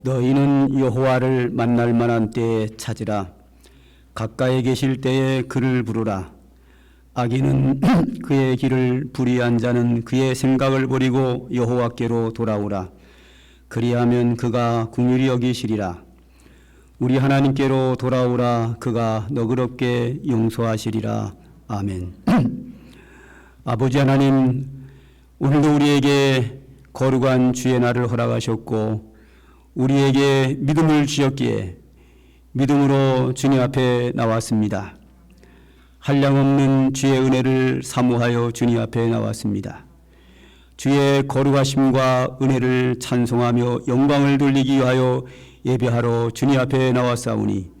너희는 여호와를 만날 만한 때에 찾으라. 가까이 계실 때에 그를 부르라. 악인은 그의 길을 불의한 자는 그의 생각을 버리고 여호와께로 돌아오라. 그리하면 그가 긍휼히 여기시리라. 우리 하나님께로 돌아오라. 그가 너그럽게 용서하시리라. 아멘. 아버지 하나님, 오늘도 우리에게 거룩한 주의 날을 허락하셨고 우리에게 믿음을 주셨기에 믿음으로 주님 앞에 나왔습니다. 한량없는 주의 은혜를 사모하여 주님 앞에 나왔습니다. 주의 거룩하심과 은혜를 찬송하며 영광을 돌리기 위하여 예배하러 주님 앞에 나왔사오니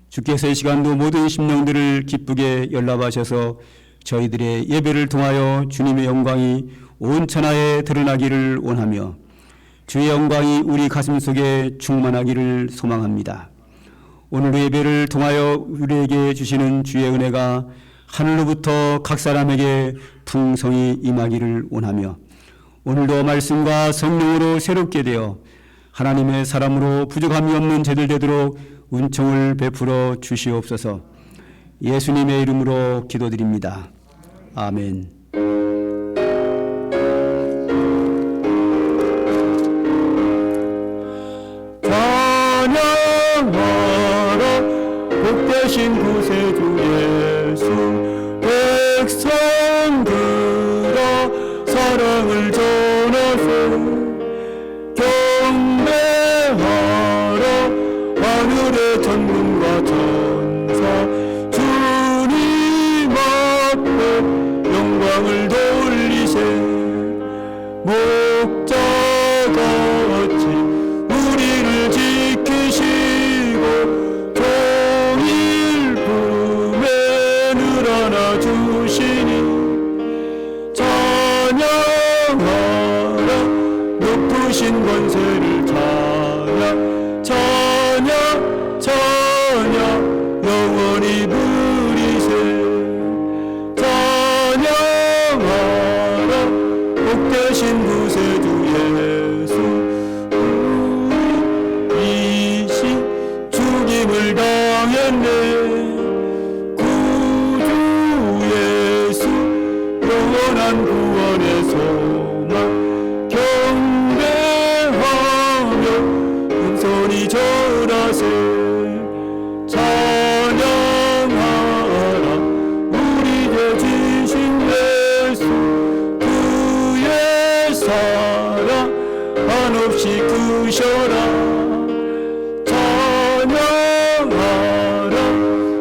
주께서 이 시간도 모든 심령들을 기쁘게 연락하셔서 저희들의 예배를 통하여 주님의 영광이 온 천하에 드러나기를 원하며 주의 영광이 우리 가슴 속에 충만하기를 소망합니다. 오늘 예배를 통하여 우리에게 주시는 주의 은혜가 하늘로부터 각 사람에게 풍성히 임하기를 원하며 오늘도 말씀과 성령으로 새롭게 되어 하나님의 사람으로 부족함이 없는 저희들 되도록 은총을 베풀어 주시옵소서. 예수님의 이름으로 기도드립니다. 아멘. 찬양하라 복되신 구세주 예수, 백성들아 사랑을 전하소. 경배하라 하늘의 천군과 천사, 주님 앞에 영광을 돌리세. 목자같이 우리를 지키시고 종일 품에 늘 안아주시니 찬양하라 높으신 권세를 찬양 찬양 찬양 영원히 부리세. 찬양하라 복되신 구세주 예수, 이시 죽임을 당했네. 구주 예수 영원한 구원의 소망, 경배하며 은손이 절하세. 찬양하라 우리 죄 지신 예수, 그의 사랑 한없이 크셔라. 찬양하라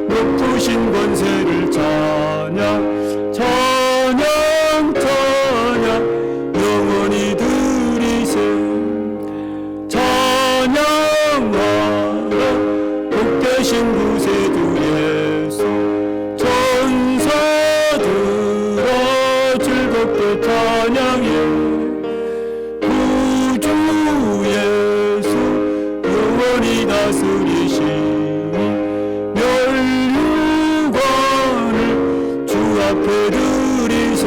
높으신 권세를 찬양 찬양 찬양 영원히 드리세. 찬양하라 복되신 구세주 예수, 천사들아 즐겁게 찬양해. 구주 예수 영원히 다스리시니 멸류관을 주 앞에 드리세.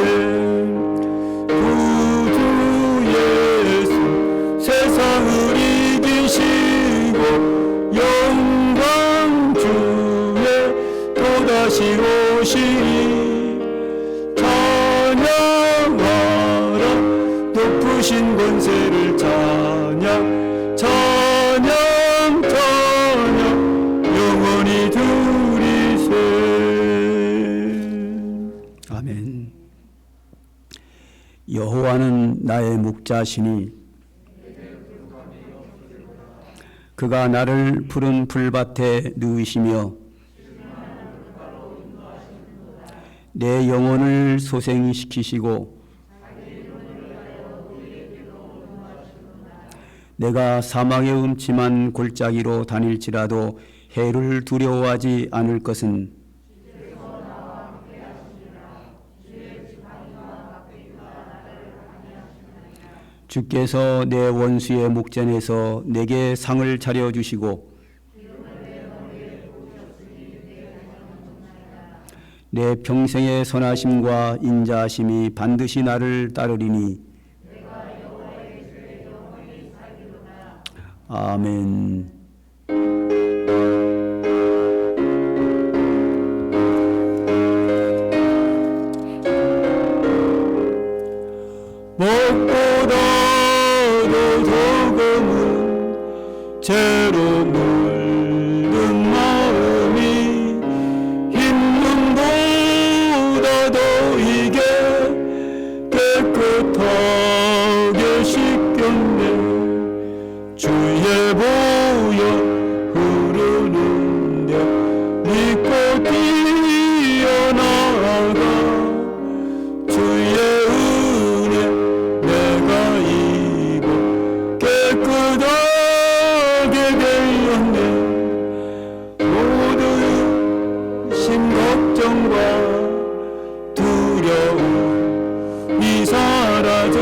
구주 예수 세상을 이기시고 영광 주에 또다시 오시니 찬양하라 높으신 권세를 찬양 찬양 찬양 영원히 드리세. 아멘. 여호와는 나의 목자시니 그가 나를 푸른 풀밭에 누이시며 내 영혼을 소생시키시고 내가 사망의 음침한 골짜기로 다닐지라도 해를 두려워하지 않을 것은 주께서 내 원수의 목전에서 내게 상을 차려주시고 내 평생의 선하심과 인자하심이 반드시 나를 따르리니 아멘. 무엇보다도 조금은 죄로 물든 마음이 흰눈보다도 이게 깨끗하게 씻겼네. 주의 보혈 흐르는데 믿고 뛰어나가 주의 은혜 내가 입어 깨끗하게 되었네. 모든 심걱정과 두려움이 사라져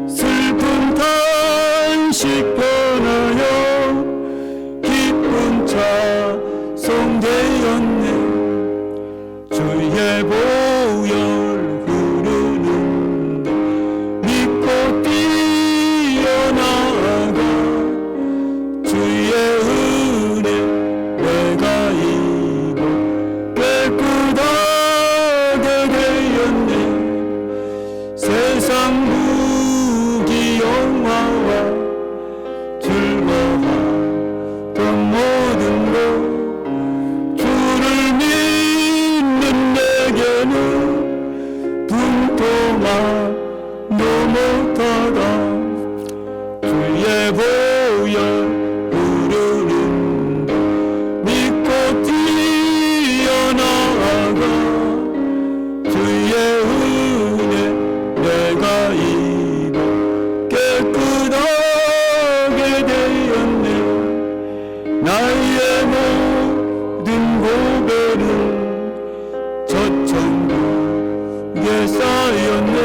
슬픈 탄식 변하여 기쁜 찬송되었네. 주의 보혈 흐르는데 믿고 뛰어나가 주의 은혜 내가 입어 깨끗하게 되었네. 세상 무기 영화와 즐거웠던 모든 것 주를 믿는 내게는 분토만도 못하다. 주의 보혈 흐르는데 믿고 뛰어나가 주의 은혜 내가 입어 깨끗하게 되었네. 나의 모든 고백은 저 천국에 쌓였네.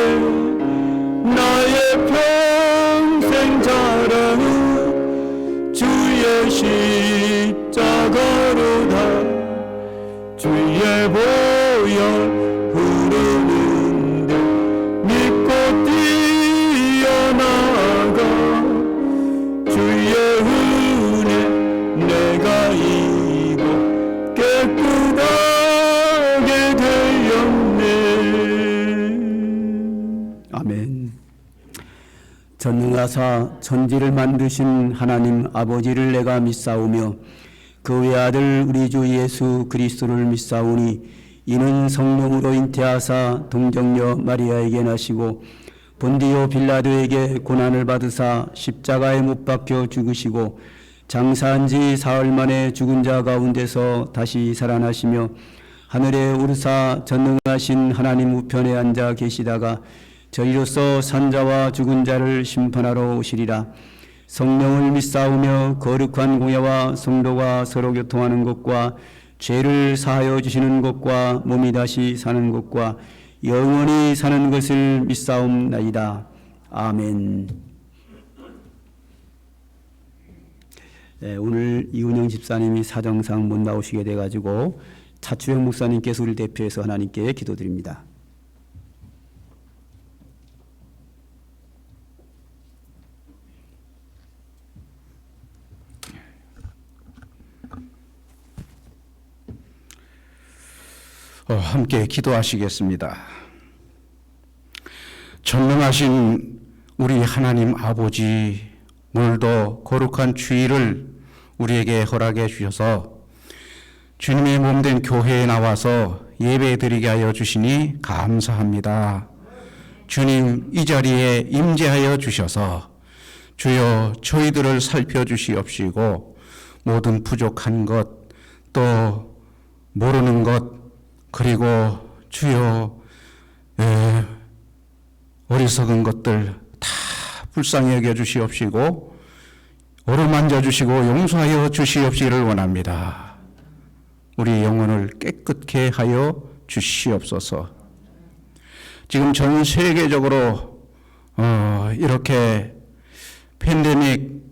나의 평생 자랑은 주의 십자가로다. 주의 보혈 흐르는데 믿고 뛰어나가 주의 은혜 내가 입어 깨끗하게 되었네. 아멘. 전능하사 천지를 만드신 하나님 아버지를 내가 믿사오며 그 외아들 우리 주 예수 그리스도를 믿사오니 이는 성령으로 잉태하사 동정녀 마리아에게 나시고 본디오 빌라도에게 고난을 받으사 십자가에 못 박혀 죽으시고 장사한 지 사흘 만에 죽은 자 가운데서 다시 살아나시며 하늘에 오르사 전능하신 하나님 우편에 앉아 계시다가 저희로서 산자와 죽은 자를 심판하러 오시리라. 성령을 믿사오며 거룩한 공예와 성도가 서로 교통하는 것과 죄를 사하여 주시는 것과 몸이 다시 사는 것과 영원히 사는 것을 믿사옵나이다. 아멘. 네, 오늘 이은영 집사님이 사정상 못 나오시게 돼가지고 차추영 목사님께서 우리를 대표해서 하나님께 기도드립니다. 함께 기도하시겠습니다. 전능하신 우리 하나님 아버지, 오늘도 거룩한 주일을 우리에게 허락해 주셔서 주님의 몸된 교회에 나와서 예배드리게 하여 주시니 감사합니다. 주님, 이 자리에 임재하여 주셔서 주여 저희들을 살펴주시옵시고 모든 부족한 것, 또 모르는 것, 그리고 주여 어리석은 것들 다 불쌍히 여겨 주시옵시고 어루만져 주시고 용서하여 주시옵시기를 원합니다. 우리 영혼을 깨끗게 하여 주시옵소서. 지금 전 세계적으로 이렇게 팬데믹,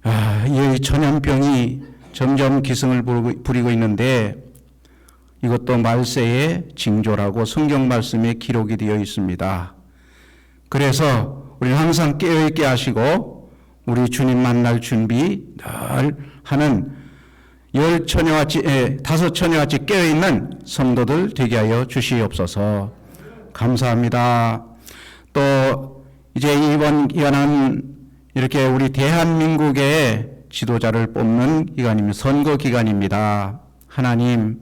이 전염병이 점점 기승을 부리고 있는데 이것도 말세의 징조라고 성경 말씀에 기록이 되어 있습니다. 그래서 우리는 항상 깨어있게 하시고 우리 주님 만날 준비 늘 하는 5처녀같이 깨어있는 성도들 되게 하여 주시옵소서. 감사합니다. 또 이제 이번 기간은 이렇게 우리 대한민국의 지도자를 뽑는 기간입니다. 선거 기간입니다. 하나님,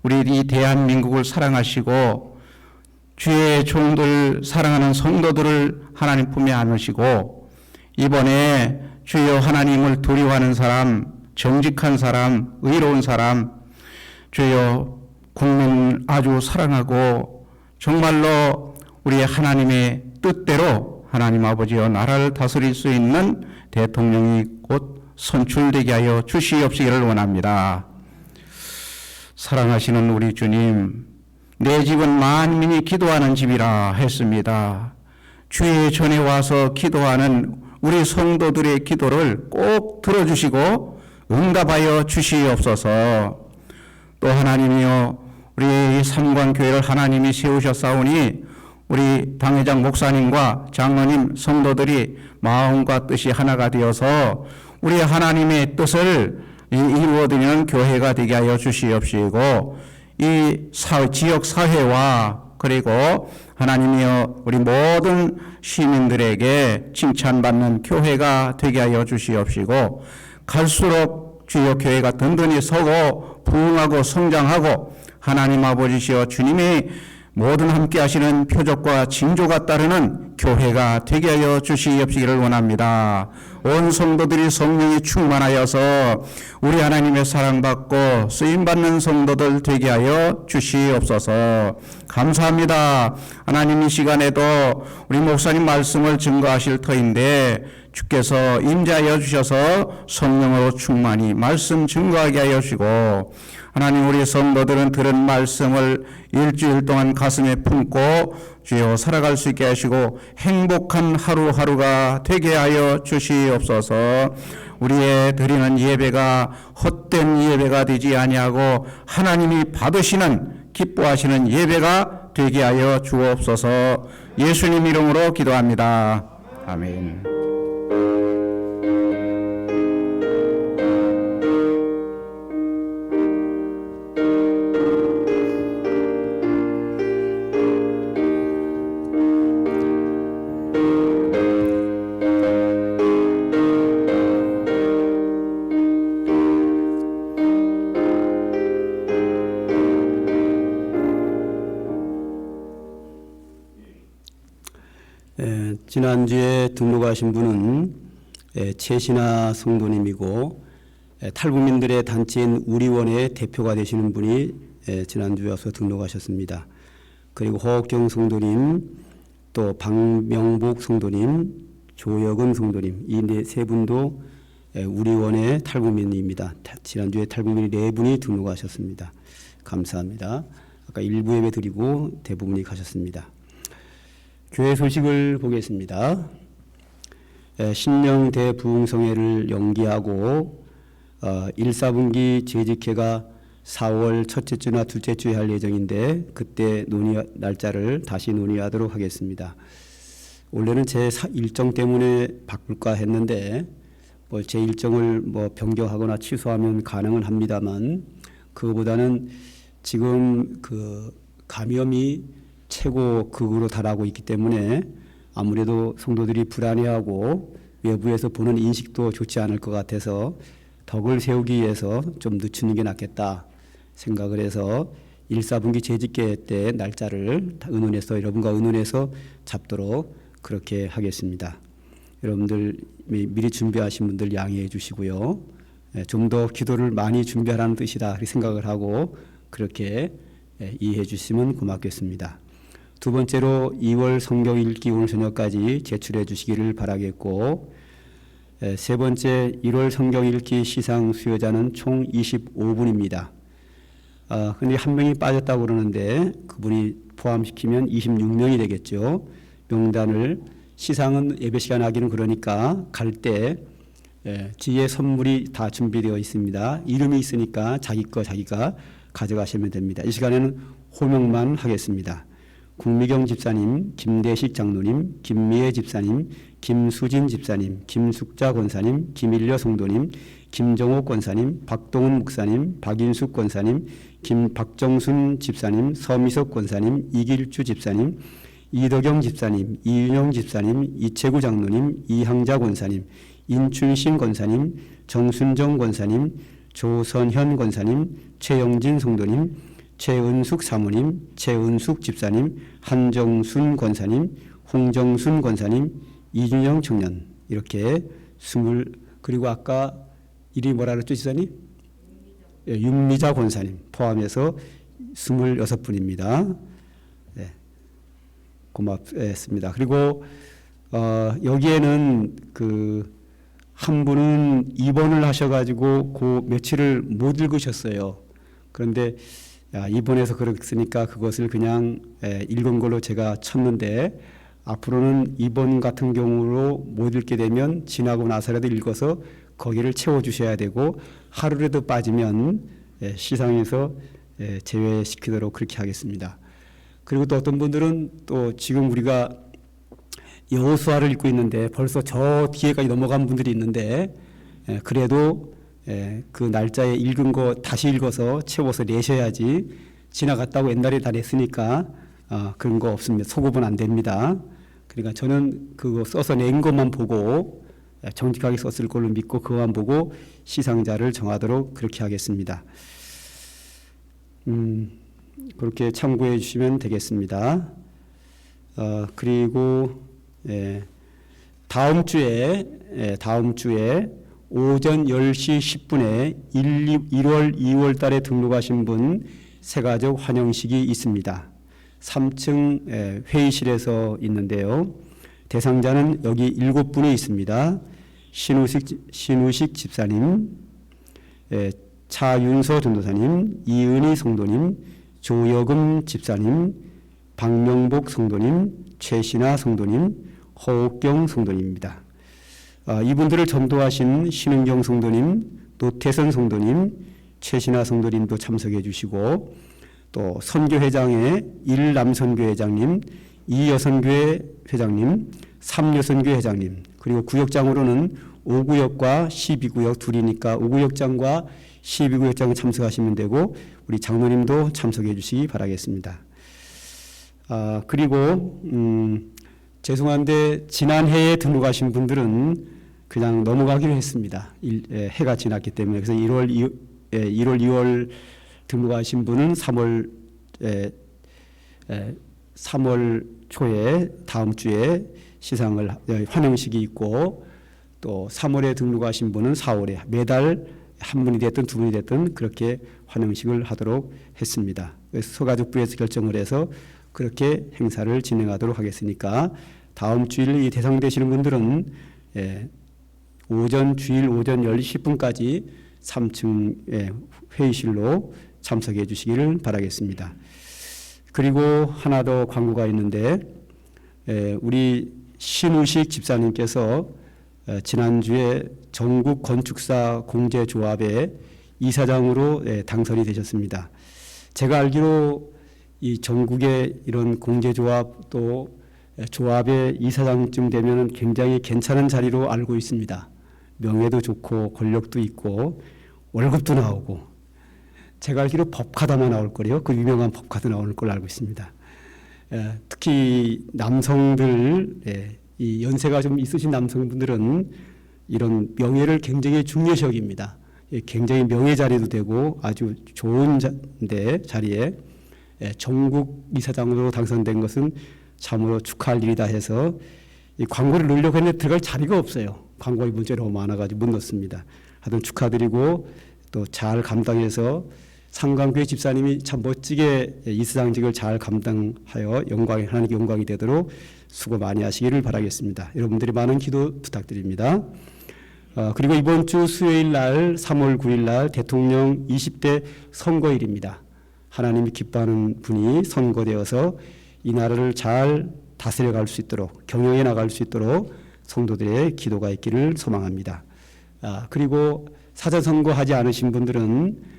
우리 이 대한민국을 사랑하시고 주의 종들 사랑하는 성도들을 하나님 품에 안으시고 이번에 주여 하나님을 두려워하는 사람, 정직한 사람, 의로운 사람, 주여 국민을 아주 사랑하고 정말로 우리 하나님의 뜻대로 하나님 아버지여 나라를 다스릴 수 있는 대통령이 곧 선출되게 하여 주시옵시기를 원합니다. 사랑하시는 우리 주님, 내 집은 만민이 기도하는 집이라 했습니다. 주의 전에 와서 기도하는 우리 성도들의 기도를 꼭 들어주시고 응답하여 주시옵소서. 또 하나님이여, 우리 삼관교회를 하나님이 세우셨사오니 우리 당회장 목사님과 장로님 성도들이 마음과 뜻이 하나가 되어서 우리 하나님의 뜻을 이루어드리는 교회가 되게 하여 주시옵시고 이 지역 사회와 그리고 하나님이여 우리 모든 시민들에게 칭찬받는 교회가 되게 하여 주시옵시고 갈수록 주여 교회가 든든히 서고 부흥하고 성장하고 하나님 아버지시여 주님이 모든 함께 하시는 표적과 징조가 따르는 교회가 되게 하여 주시옵시기를 원합니다. 온 성도들이 성령이 충만하여서 우리 하나님의 사랑받고 쓰임받는 성도들 되게 하여 주시옵소서. 감사합니다. 하나님 이 시간에도 우리 목사님 말씀을 증거하실 터인데 주께서 임재하여 주셔서 성령으로 충만히 말씀 증거하게 하여 주시고 하나님 우리 성도들은 들은 말씀을 일주일 동안 가슴에 품고 주여 살아갈 수 있게 하시고 행복한 하루하루가 되게 하여 주시옵소서. 우리의 드리는 예배가 헛된 예배가 되지 아니하고 하나님이 받으시는 기뻐하시는 예배가 되게 하여 주옵소서. 예수님 이름으로 기도합니다. 아멘. 지난주에 등록하신 분은 최신아 성도님이고 탈북민들의 단체인 우리원의 대표가 되시는 분이 지난주에 와서 등록하셨습니다. 그리고 허옥경 성도님, 또 박명복 성도님, 조여금 성도님 이 세 분도 우리원의 탈북민입니다. 지난주에 탈북민이 4분이 등록하셨습니다. 감사합니다. 아까 일부 예배 드리고 대부분이 가셨습니다. 교회 소식을 보겠습니다. 신령 대부흥성회를 연기하고 1, 4분기 재직회가 4월 첫째 주나 둘째 주에 할 예정인데 그때 날짜를 다시 논의하도록 하겠습니다. 원래는 제 일정 때문에 바꿀까 했는데 제 일정을 변경하거나 취소하면 가능은 합니다만 그거보다는 지금 그 감염이 최고 극으로 달하고 있기 때문에 아무래도 성도들이 불안해하고 외부에서 보는 인식도 좋지 않을 것 같아서 덕을 세우기 위해서 좀 늦추는 게 낫겠다 생각을 해서 1, 4분기 재직계 때 날짜를 여러분과 의논해서 잡도록 그렇게 하겠습니다. 여러분들 미리 준비하신 분들 양해해 주시고요. 좀 더 기도를 많이 준비하라는 뜻이다 그렇게 생각을 하고 그렇게 이해해 주시면 고맙겠습니다. 두 번째로 2월 성경 읽기 오늘 저녁까지 제출해 주시기를 바라겠고 세 번째 1월 성경 읽기 시상 수여자는 총 25분입니다. 근데 한 명이 빠졌다고 그러는데 그분이 포함시키면 26명이 되겠죠. 명단을 시상은 예배 시간 하기는 그러니까 갈 때 뒤에 선물이 다 준비되어 있습니다. 이름이 있으니까 자기 거 자기가 가져가시면 됩니다. 이 시간에는 호명만 하겠습니다. 국미경 집사님, 김대식 장로님, 김미애 집사님, 김수진 집사님, 김숙자 권사님, 김일려 성도님, 김정옥 권사님, 박동훈 목사님, 박인숙 권사님, 박정순 집사님, 서미석 권사님, 이길주 집사님, 이덕영 집사님, 이윤영 집사님, 이채구 장로님, 이항자 권사님, 인춘신 권사님, 정순정 권사님, 조선현 권사님, 최영진 성도님, 최은숙 사모님, 최은숙 집사님, 한정순 권사님, 홍정순 권사님, 이준영 청년 이렇게 그리고 아까 이름이 뭐라 그랬죠, 지사님? 윤미자 권사님 포함해서 26분입니다. 네. 고맙습니다. 그리고 여기에는 한 분은 입원을 하셔가지고 그 며칠을 못 읽으셨어요. 그런데 입원해서 그랬으니까 그것을 그냥 읽은 걸로 제가 쳤는데 앞으로는 입원 같은 경우로 못 읽게 되면 지나고 나서라도 읽어서 거기를 채워주셔야 되고 하루라도 빠지면 시상에서 제외시키도록 그렇게 하겠습니다. 그리고 또 어떤 분들은 또 지금 우리가 여호수아를 읽고 있는데 벌써 저 뒤에까지 넘어간 분들이 있는데 그래도 그 날짜에 읽은 거 다시 읽어서 채워서 내셔야지 지나갔다고 옛날에 다 냈으니까 그런 거 없습니다. 소급은 안 됩니다. 그러니까 저는 그거 써서 낸 것만 보고 정직하게 썼을 걸로 믿고 그것만 보고 시상자를 정하도록 그렇게 하겠습니다. 그렇게 참고해 주시면 되겠습니다. 그리고 다음 주에 오전 10시 10분에 1월 2월 달에 등록하신 분 새가족 환영식이 있습니다. 3층 회의실에서 있는데요. 대상자는 여기 7분이 있습니다. 신우식 집사님, 차윤서 전도사님, 이은희 성도님, 조여금 집사님, 박명복 성도님, 최신아 성도님, 허옥경 성도님입니다. 이분들을 전도하신 신은경 성도님, 노태선 성도님, 최신아 성도님도 참석해 주시고 또 선교회장의 일남선교회 회장님, 이여선교회 회장님, 삼여선교회 회장님, 그리고 구역장으로는 5구역과 12구역 둘이니까 5구역장과 12구역장 참석하시면 되고 우리 장로님도 참석해 주시기 바라겠습니다. 그리고 죄송한데 지난해에 등록하신 분들은 그냥 넘어가기로 했습니다. 해가 지났기 때문에. 그래서 1월 2월 등록하신 분은 3월 초에 다음 주에 시상을 환영식이 있고 또 3월에 등록하신 분은 4월에 매달 한 분이 됐든 두 분이 됐든 그렇게 환영식을 하도록 했습니다. 그래서 서가족부에서 결정을 해서 그렇게 행사를 진행하도록 하겠으니까 다음 주일 이 대상되시는 분들은 주일 오전 10시 10분까지 3층 회의실로 참석해 주시기를 바라겠습니다. 그리고 하나 더 광고가 있는데 우리 신우식 집사님께서 지난주에 전국 건축사 공제조합의 이사장으로 당선이 되셨습니다. 제가 알기로 이 전국의 이런 공제조합 또 조합의 이사장쯤 되면 굉장히 괜찮은 자리로 알고 있습니다. 명예도 좋고 권력도 있고 월급도 나오고 제가 알기로 법카다만 나올 거래요. 그 유명한 법카도 나올 걸로 알고 있습니다. 특히 남성들, 이 연세가 좀 있으신 남성분들은 이런 명예를 굉장히 중요시 여깁니다. 굉장히 명예 자리도 되고 아주 좋은 자리에 전국 이사장으로 당선된 것은 참으로 축하할 일이다 해서 이 광고를 넣으려고 했는데 들어갈 자리가 없어요. 광고의 문제가 너무 많아가지고 못 넣습니다. 하여튼 축하드리고 또 잘 감당해서 상강교회 집사님이 참 멋지게 이사장직을 잘 감당하여 하나님께 영광이 되도록 수고 많이 하시기를 바라겠습니다. 여러분들이 많은 기도 부탁드립니다. 그리고 이번 주 수요일 날 3월 9일 날 대통령 20대 선거일입니다. 하나님이 기뻐하는 분이 선거되어서 이 나라를 잘 다스려 갈 수 있도록 경영해 나갈 수 있도록 성도들의 기도가 있기를 소망합니다. 그리고 사전선거하지 않으신 분들은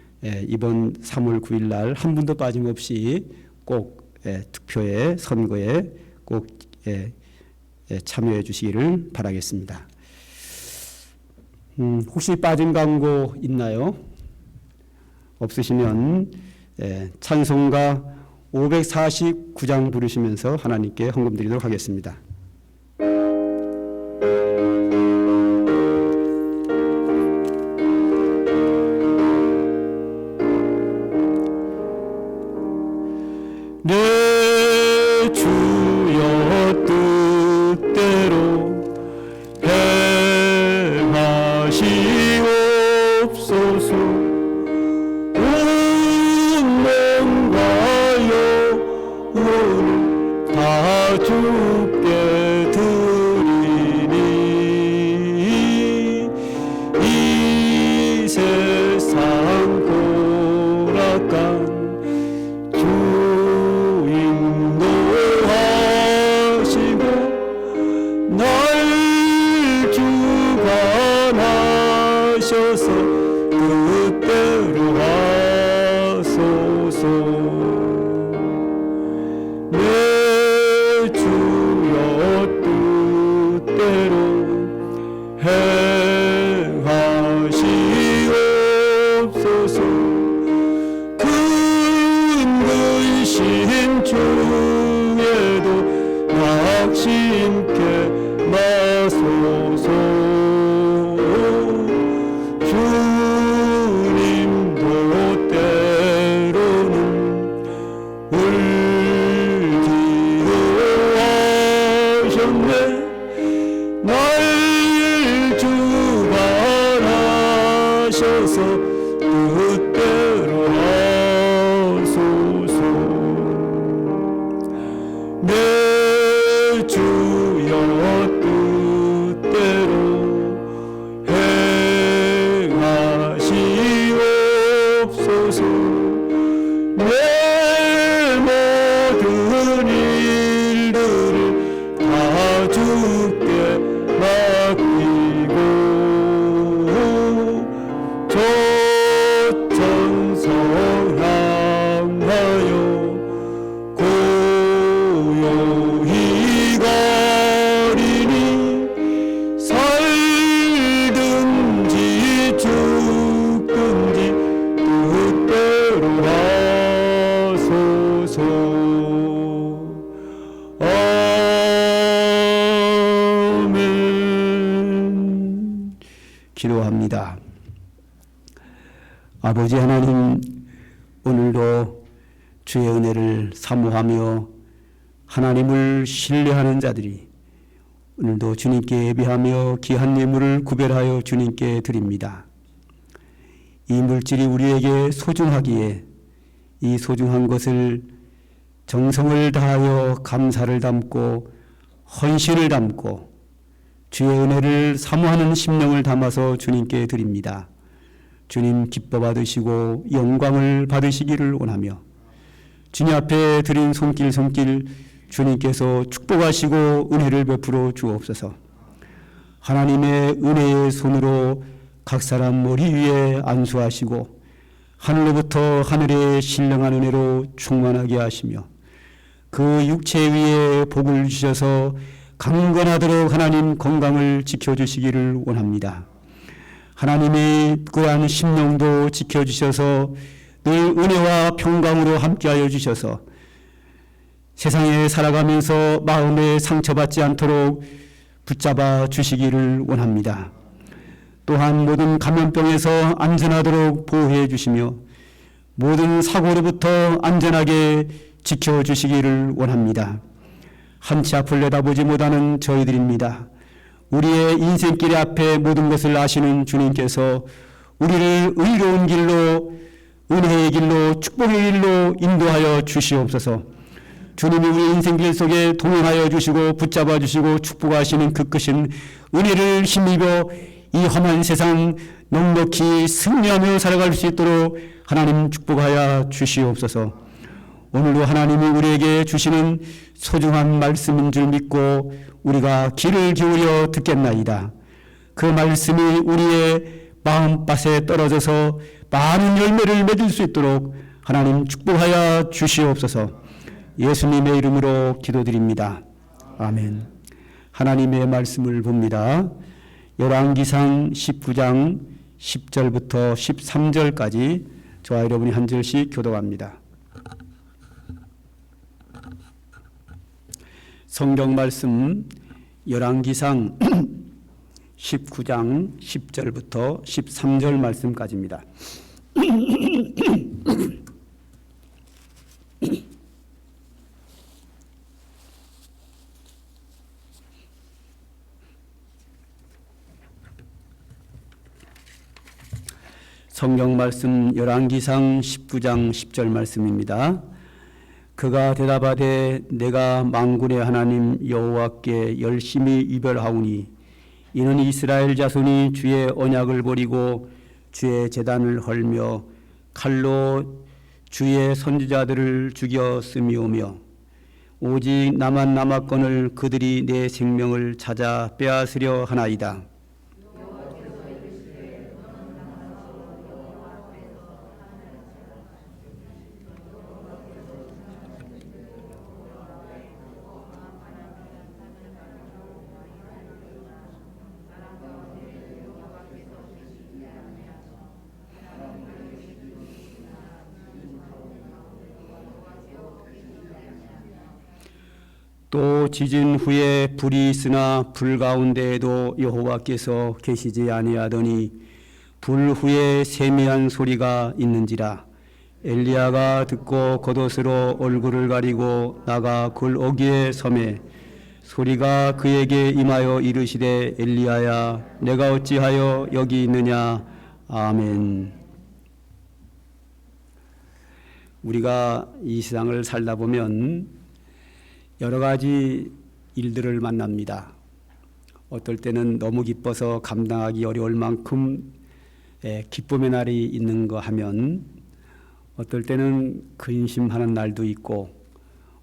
이번 3월 9일 날 한 분도 빠짐없이 꼭 투표에 선거에 꼭 참여해 주시기를 바라겠습니다. 혹시 빠진 광고 있나요? 없으시면 찬송가 549장 부르시면서 하나님께 헌금 드리도록 하겠습니다. 내 주여 뜻대로 행하시옵소서. 온 몸과 영혼을 다 주께 드리니 이 세상 고락한 주관하셔서 뜻대로 하소서. 내 주여 뜻대로 행하시옵소서. 큰 근심 중에도 낙심케 마소서. 주님도 때로는 울기도 하셨네. 날 주관하셔서 뜻대로 하소서. 내 주여 뜻대로 행하시옵소서. 내 모든 일들을 다 주께 맡기고 저천성 향하여 고요히 가리니 살든지 죽든지 뜻대로 하소서. 아멘. 기도합니다. 아버지 하나님, 오늘도 주의 은혜를 사모하며 하나님을 신뢰하는 자들이 오늘도 주님께 예배하며 귀한 예물을 구별하여 주님께 드립니다. 이 물질이 우리에게 소중하기에 이 소중한 것을 정성을 다하여 감사를 담고 헌신을 담고 주의 은혜를 사모하는 심령을 담아서 주님께 드립니다. 주님 기뻐 받으시고 영광을 받으시기를 원하며 주님 앞에 드린 손길 주님께서 축복하시고 은혜를 베풀어 주옵소서. 하나님의 은혜의 손으로 각 사람 머리 위에 안수하시고 하늘로부터 하늘에 신령한 은혜로 충만하게 하시며 그 육체 위에 복을 주셔서 강건하도록 하나님 건강을 지켜주시기를 원합니다. 하나님의 그러한 심령도 지켜주셔서 늘 은혜와 평강으로 함께하여 주셔서 세상에 살아가면서 마음에 상처받지 않도록 붙잡아 주시기를 원합니다. 또한 모든 감염병에서 안전하도록 보호해 주시며 모든 사고로부터 안전하게 지켜주시기를 원합니다. 한치 앞을 내다보지 못하는 저희들입니다. 우리의 인생길 앞에 모든 것을 아시는 주님께서 우리를 의로운 길로, 은혜의 길로, 축복의 길로 인도하여 주시옵소서. 주님이 우리 인생길 속에 동행하여 주시고 붙잡아 주시고 축복하시는 그 크신 은혜를 힘입어 이 험한 세상 넉넉히 승리하며 살아갈 수 있도록 하나님 축복하여 주시옵소서. 오늘도 하나님이 우리에게 주시는 소중한 말씀인 줄 믿고 우리가 귀를 기울여 듣겠나이다. 그 말씀이 우리의 마음밭에 떨어져서 많은 열매를 맺을 수 있도록 하나님 축복하여 주시옵소서. 예수님의 이름으로 기도드립니다. 아멘. 하나님의 말씀을 봅니다. 열왕기상 19장 10절부터 13절까지 저와 여러분이 한 절씩 교독합니다. 성경 말씀 열왕기상 19장 10절부터 13절 말씀까지입니다. 성경 말씀 열왕기상 19장 10절 말씀입니다. 그가 대답하되 내가 만군의 하나님 여호와께 열심히 이별하오니 이는 이스라엘 자손이 주의 언약을 버리고 주의 제단을 헐며 칼로 주의 선지자들을 죽였음이오며 오직 나만 남았거늘 그들이 내 생명을 찾아 빼앗으려 하나이다. 또 지진 후에 불이 있으나 불 가운데에도 여호와께서 계시지 아니하더니 불 후에 세미한 소리가 있는지라. 엘리야가 듣고 겉옷으로 얼굴을 가리고 나가 굴 어귀에 서매 소리가 그에게 임하여 이르시되 엘리야야 내가 어찌하여 여기 있느냐. 아멘. 우리가 이 세상을 살다 보면 여러 가지 일들을 만납니다. 어떨 때는 너무 기뻐서 감당하기 어려울 만큼 기쁨의 날이 있는 거 하면 어떨 때는 근심하는 날도 있고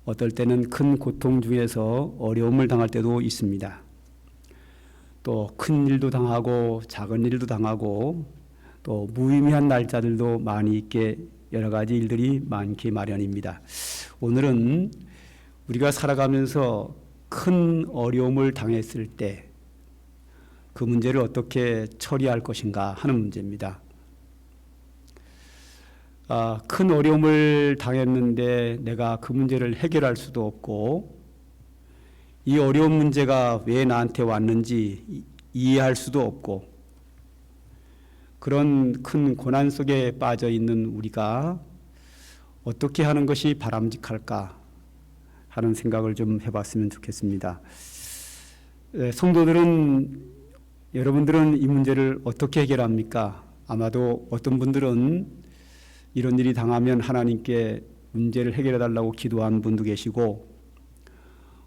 어떨 때는 큰 고통 중에서 어려움을 당할 때도 있습니다. 또 큰 일도 당하고 작은 일도 당하고 또 무의미한 날짜들도 많이 있게 여러 가지 일들이 많기 마련입니다. 오늘은 우리가 살아가면서 큰 어려움을 당했을 때 그 문제를 어떻게 처리할 것인가 하는 문제입니다. 큰 어려움을 당했는데 내가 그 문제를 해결할 수도 없고 이 어려운 문제가 왜 나한테 왔는지 이해할 수도 없고 그런 큰 고난 속에 빠져 있는 우리가 어떻게 하는 것이 바람직할까 하는 생각을 좀 해봤으면 좋겠습니다. 성도들은 여러분들은 이 문제를 어떻게 해결합니까? 아마도 어떤 분들은 이런 일이 당하면 하나님께 문제를 해결해 달라고 기도한 분도 계시고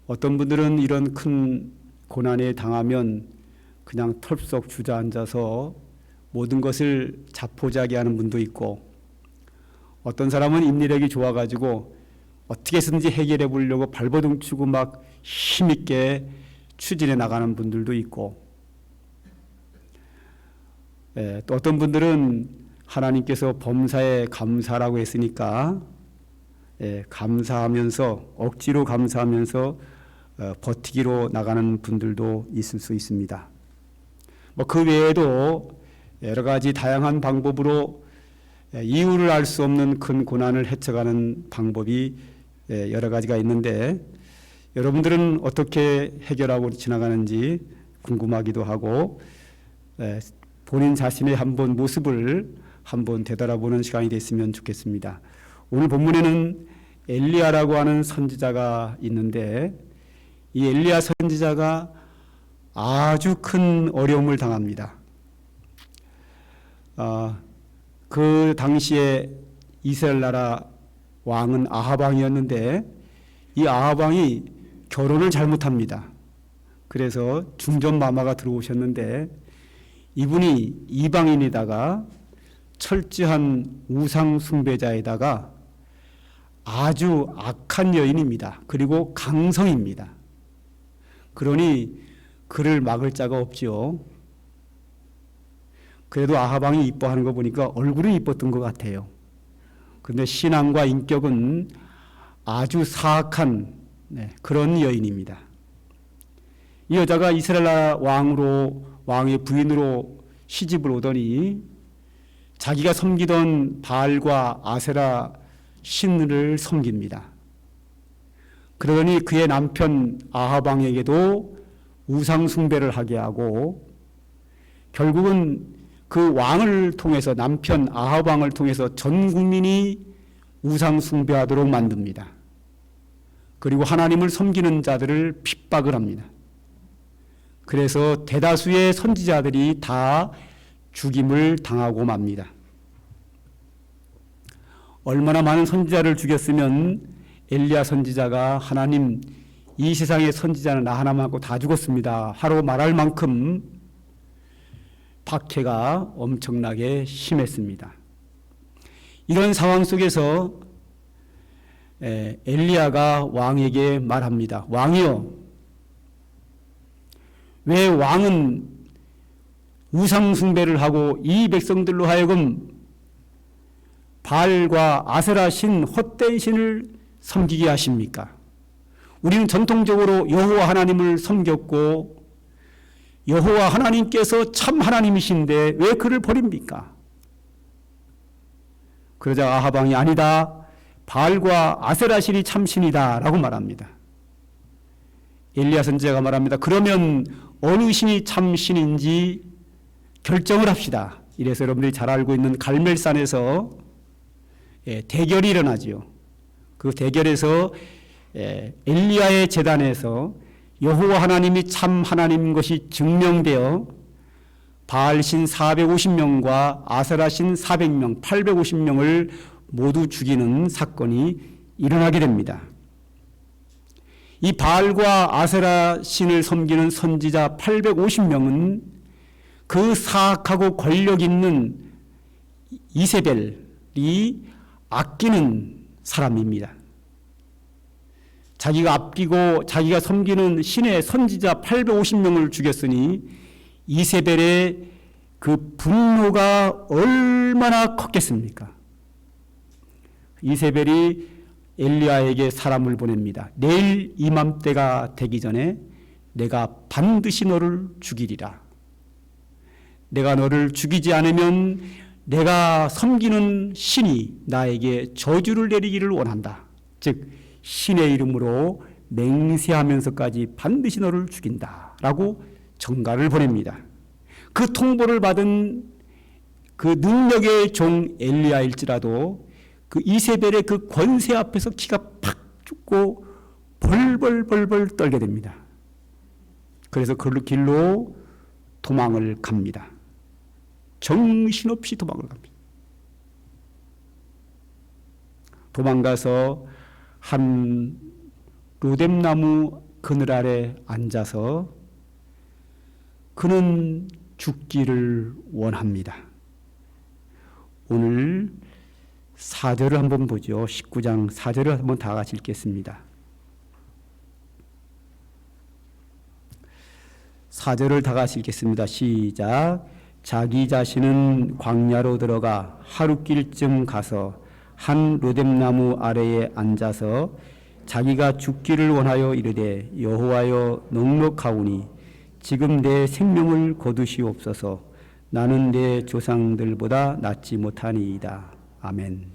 어떤 분들은 이런 큰 고난에 당하면 그냥 털썩 주저앉아서 모든 것을 자포자기하는 분도 있고 어떤 사람은 인내력이 좋아가지고 어떻게 해서든지 해결해 보려고 발버둥 치고 막 힘있게 추진해 나가는 분들도 있고 또 어떤 분들은 하나님께서 범사에 감사라고 했으니까 감사하면서 억지로 감사하면서 버티기로 나가는 분들도 있을 수 있습니다. 그 외에도 여러 가지 다양한 방법으로 이유를 알 수 없는 큰 고난을 헤쳐가는 방법이 여러 가지가 있는데 여러분들은 어떻게 해결하고 지나가는지 궁금하기도 하고 본인 자신의 한번 모습을 한번 되돌아보는 시간이 됐으면 좋겠습니다. 오늘 본문에는 엘리야라고 하는 선지자가 있는데 이 엘리야 선지자가 아주 큰 어려움을 당합니다. 그 당시에 이스라엘 나라 왕은 아합 왕이었는데 이 아합 왕이 결혼을 잘못합니다. 그래서 중전마마가 들어오셨는데 이분이 이방인에다가 철저한 우상 숭배자에다가 아주 악한 여인입니다. 그리고 강성입니다. 그러니 그를 막을 자가 없죠. 그래도 아합 왕이 이뻐하는 거 보니까 얼굴은 이뻤던 것 같아요. 그런데 신앙과 인격은 아주 사악한 그런 여인입니다. 이 여자가 이스라엘 왕의 부인으로 시집을 오더니 자기가 섬기던 바알과 아세라 신을 섬깁니다. 그러더니 그의 남편 아합 왕에게도 우상 숭배를 하게 하고 결국은 그 왕을 통해서 남편 아합 왕을 통해서 전 국민이 우상 숭배하도록 만듭니다. 그리고 하나님을 섬기는 자들을 핍박을 합니다. 그래서 대다수의 선지자들이 다 죽임을 당하고 맙니다. 얼마나 많은 선지자를 죽였으면 엘리야 선지자가 하나님, 이 세상의 선지자는 나 하나만 하고 다 죽었습니다 하고 말할 만큼 박해가 엄청나게 심했습니다. 이런 상황 속에서 엘리야가 왕에게 말합니다. 왕이여, 왜 왕은 우상 숭배를 하고 이 백성들로 하여금 바알과 아세라 신, 헛된 신을 섬기게 하십니까? 우리는 전통적으로 여호와 하나님을 섬겼고 여호와 하나님께서 참 하나님이신데 왜 그를 버립니까? 그러자 아합 왕이 아니다, 바알과 아세라 신이 참신이다 라고 말합니다. 엘리야 선지자가 말합니다. 그러면 어느 신이 참신인지 결정을 합시다. 이래서 여러분들이 잘 알고 있는 갈멜산에서 대결이 일어나지요. 그 대결에서 엘리야의 제단에서 여호와 하나님이 참 하나님인 것이 증명되어 바알신 450명과 아세라신 400명, 850명을 모두 죽이는 사건이 일어나게 됩니다. 이 바알과 아세라 신을 섬기는 선지자 850명은 그 사악하고 권력 있는 이세벨이 아끼는 사람입니다. 자기가 아끼고 자기가 섬기는 신의 선지자 850명을 죽였으니 이세벨의 그 분노가 얼마나 컸겠습니까? 이세벨이 엘리야에게 사람을 보냅니다. 내일 이맘때가 되기 전에 내가 반드시 너를 죽이리라. 내가 너를 죽이지 않으면 내가 섬기는 신이 나에게 저주를 내리기를 원한다. 즉 신의 이름으로 맹세하면서까지 반드시 너를 죽인다 라고 전가를 보냅니다. 그 통보를 받은 그 능력의 종 엘리야일지라도 그 이세벨의 그 권세 앞에서 기가 팍 죽고 벌벌벌벌 떨게 됩니다. 그래서 그 길로 도망을 갑니다. 정신없이 도망을 갑니다. 도망가서 한 로뎀나무 그늘 아래 앉아서 그는 죽기를 원합니다. 오늘 4절을 한번 보죠. 19장 4절을 한번 다 같이 읽겠습니다. 4절을 다 같이 읽겠습니다. 시작. 자기 자신은 광야로 들어가 하룻길쯤 가서 한 로뎀나무 아래에 앉아서 자기가 죽기를 원하여 이르되 여호와여 넉넉하오니 지금 내 생명을 거두시옵소서. 나는 내 조상들보다 낫지 못하니이다. 아멘.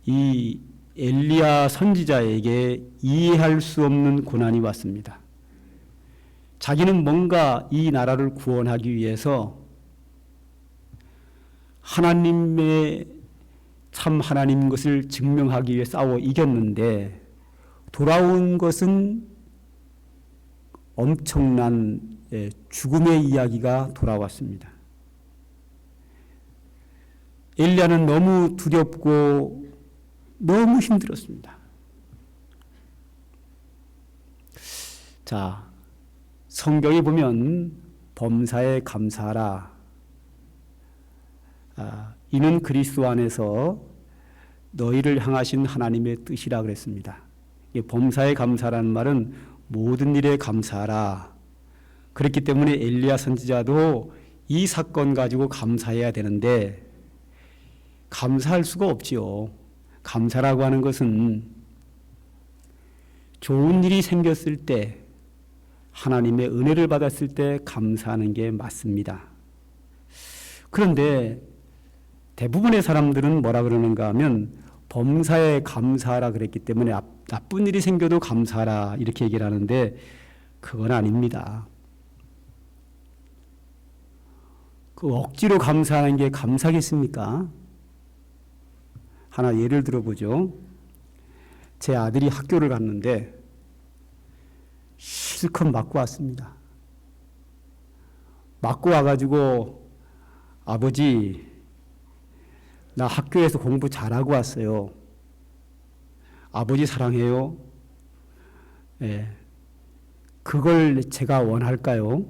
이 엘리야 선지자에게 이해할 수 없는 고난이 왔습니다. 자기는 뭔가 이 나라를 구원하기 위해서 하나님의 참 하나님인 것을 증명하기 위해 싸워 이겼는데 돌아온 것은 엄청난 죽음의 이야기가 돌아왔습니다. 엘리야는 너무 두렵고 너무 힘들었습니다. 자, 성경에 보면 범사에 감사하라. 이는 그리스도 안에서 너희를 향하신 하나님의 뜻이라 그랬습니다. 범사에 감사라는 말은 모든 일에 감사하라. 그렇기 때문에 엘리야 선지자도 이 사건 가지고 감사해야 되는데 감사할 수가 없지요. 감사라고 하는 것은 좋은 일이 생겼을 때, 하나님의 은혜를 받았을 때 감사하는 게 맞습니다. 그런데 대부분의 사람들은 뭐라 그러는가 하면 범사에 감사하라 그랬기 때문에 나쁜 일이 생겨도 감사하라 이렇게 얘기를 하는데 그건 아닙니다. 그 억지로 감사하는 게 감사겠습니까? 하나 예를 들어보죠. 제 아들이 학교를 갔는데 실컷 맞고 왔습니다. 맞고 와가지고 아버지, 나 학교에서 공부 잘하고 왔어요. 아버지 사랑해요. 예. 그걸 제가 원할까요?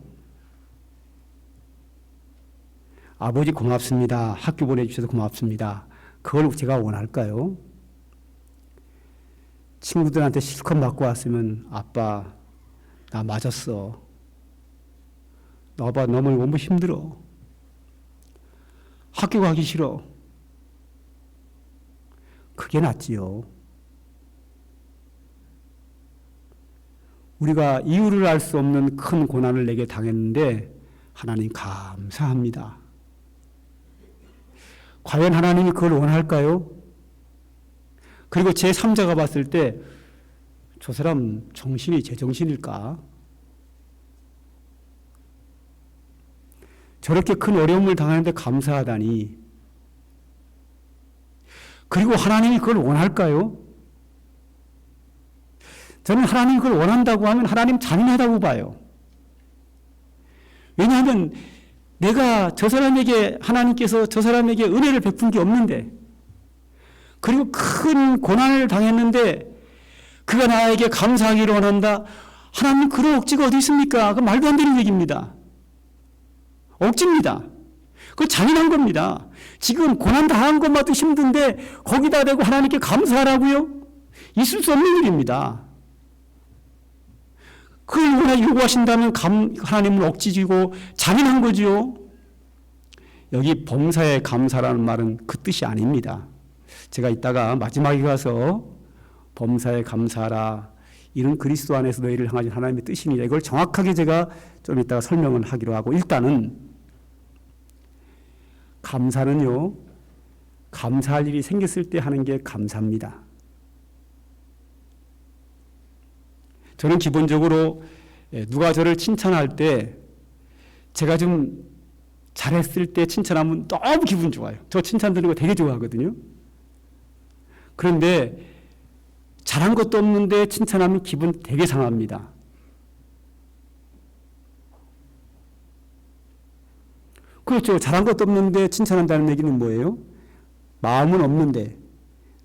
아버지 고맙습니다. 학교 보내주셔서 고맙습니다. 그걸 제가 원할까요? 친구들한테 실컷 맞고 왔으면 아빠, 나 맞았어. 너봐, 너무 힘들어. 학교 가기 싫어. 그게 낫지요. 우리가 이유를 알 수 없는 큰 고난을 내게 당했는데 하나님 감사합니다. 과연 하나님이 그걸 원할까요? 그리고 제3자가 봤을 때 저 사람 정신이 제정신일까? 저렇게 큰 어려움을 당하는데 감사하다니. 그리고 하나님이 그걸 원할까요? 저는 하나님이 그걸 원한다고 하면 하나님 잔인하다고 봐요. 왜냐하면 내가 저 사람에게, 하나님께서 저 사람에게 은혜를 베푼 게 없는데, 그리고 큰 고난을 당했는데 그가 나에게 감사하기를 원한다. 하나님 그런 억지가 어디 있습니까? 그 말도 안 되는 얘기입니다. 억지입니다. 그거 잔인한 겁니다. 지금 고난 당한 것마도 힘든데 거기다 대고 하나님께 감사하라고요? 있을 수 없는 일입니다. 그걸 요구하신다면 하나님은 억지지고 잔인한 거지요. 여기 범사에 감사라는 말은 그 뜻이 아닙니다. 제가 이따가 마지막에 가서 범사에 감사하라, 이런 그리스도 안에서 너희를 향하신 하나님의 뜻입니다. 이걸 정확하게 제가 좀 이따가 설명을 하기로 하고, 일단은 감사는요, 감사할 일이 생겼을 때 하는 게 감사입니다. 저는 기본적으로 누가 저를 칭찬할 때, 제가 좀 잘했을 때 칭찬하면 너무 기분 좋아요. 저 칭찬 드리는 거 되게 좋아하거든요. 그런데 잘한 것도 없는데 칭찬하면 기분 되게 상합니다. 그렇죠. 잘한 것도 없는데 칭찬한다는 얘기는 뭐예요? 마음은 없는데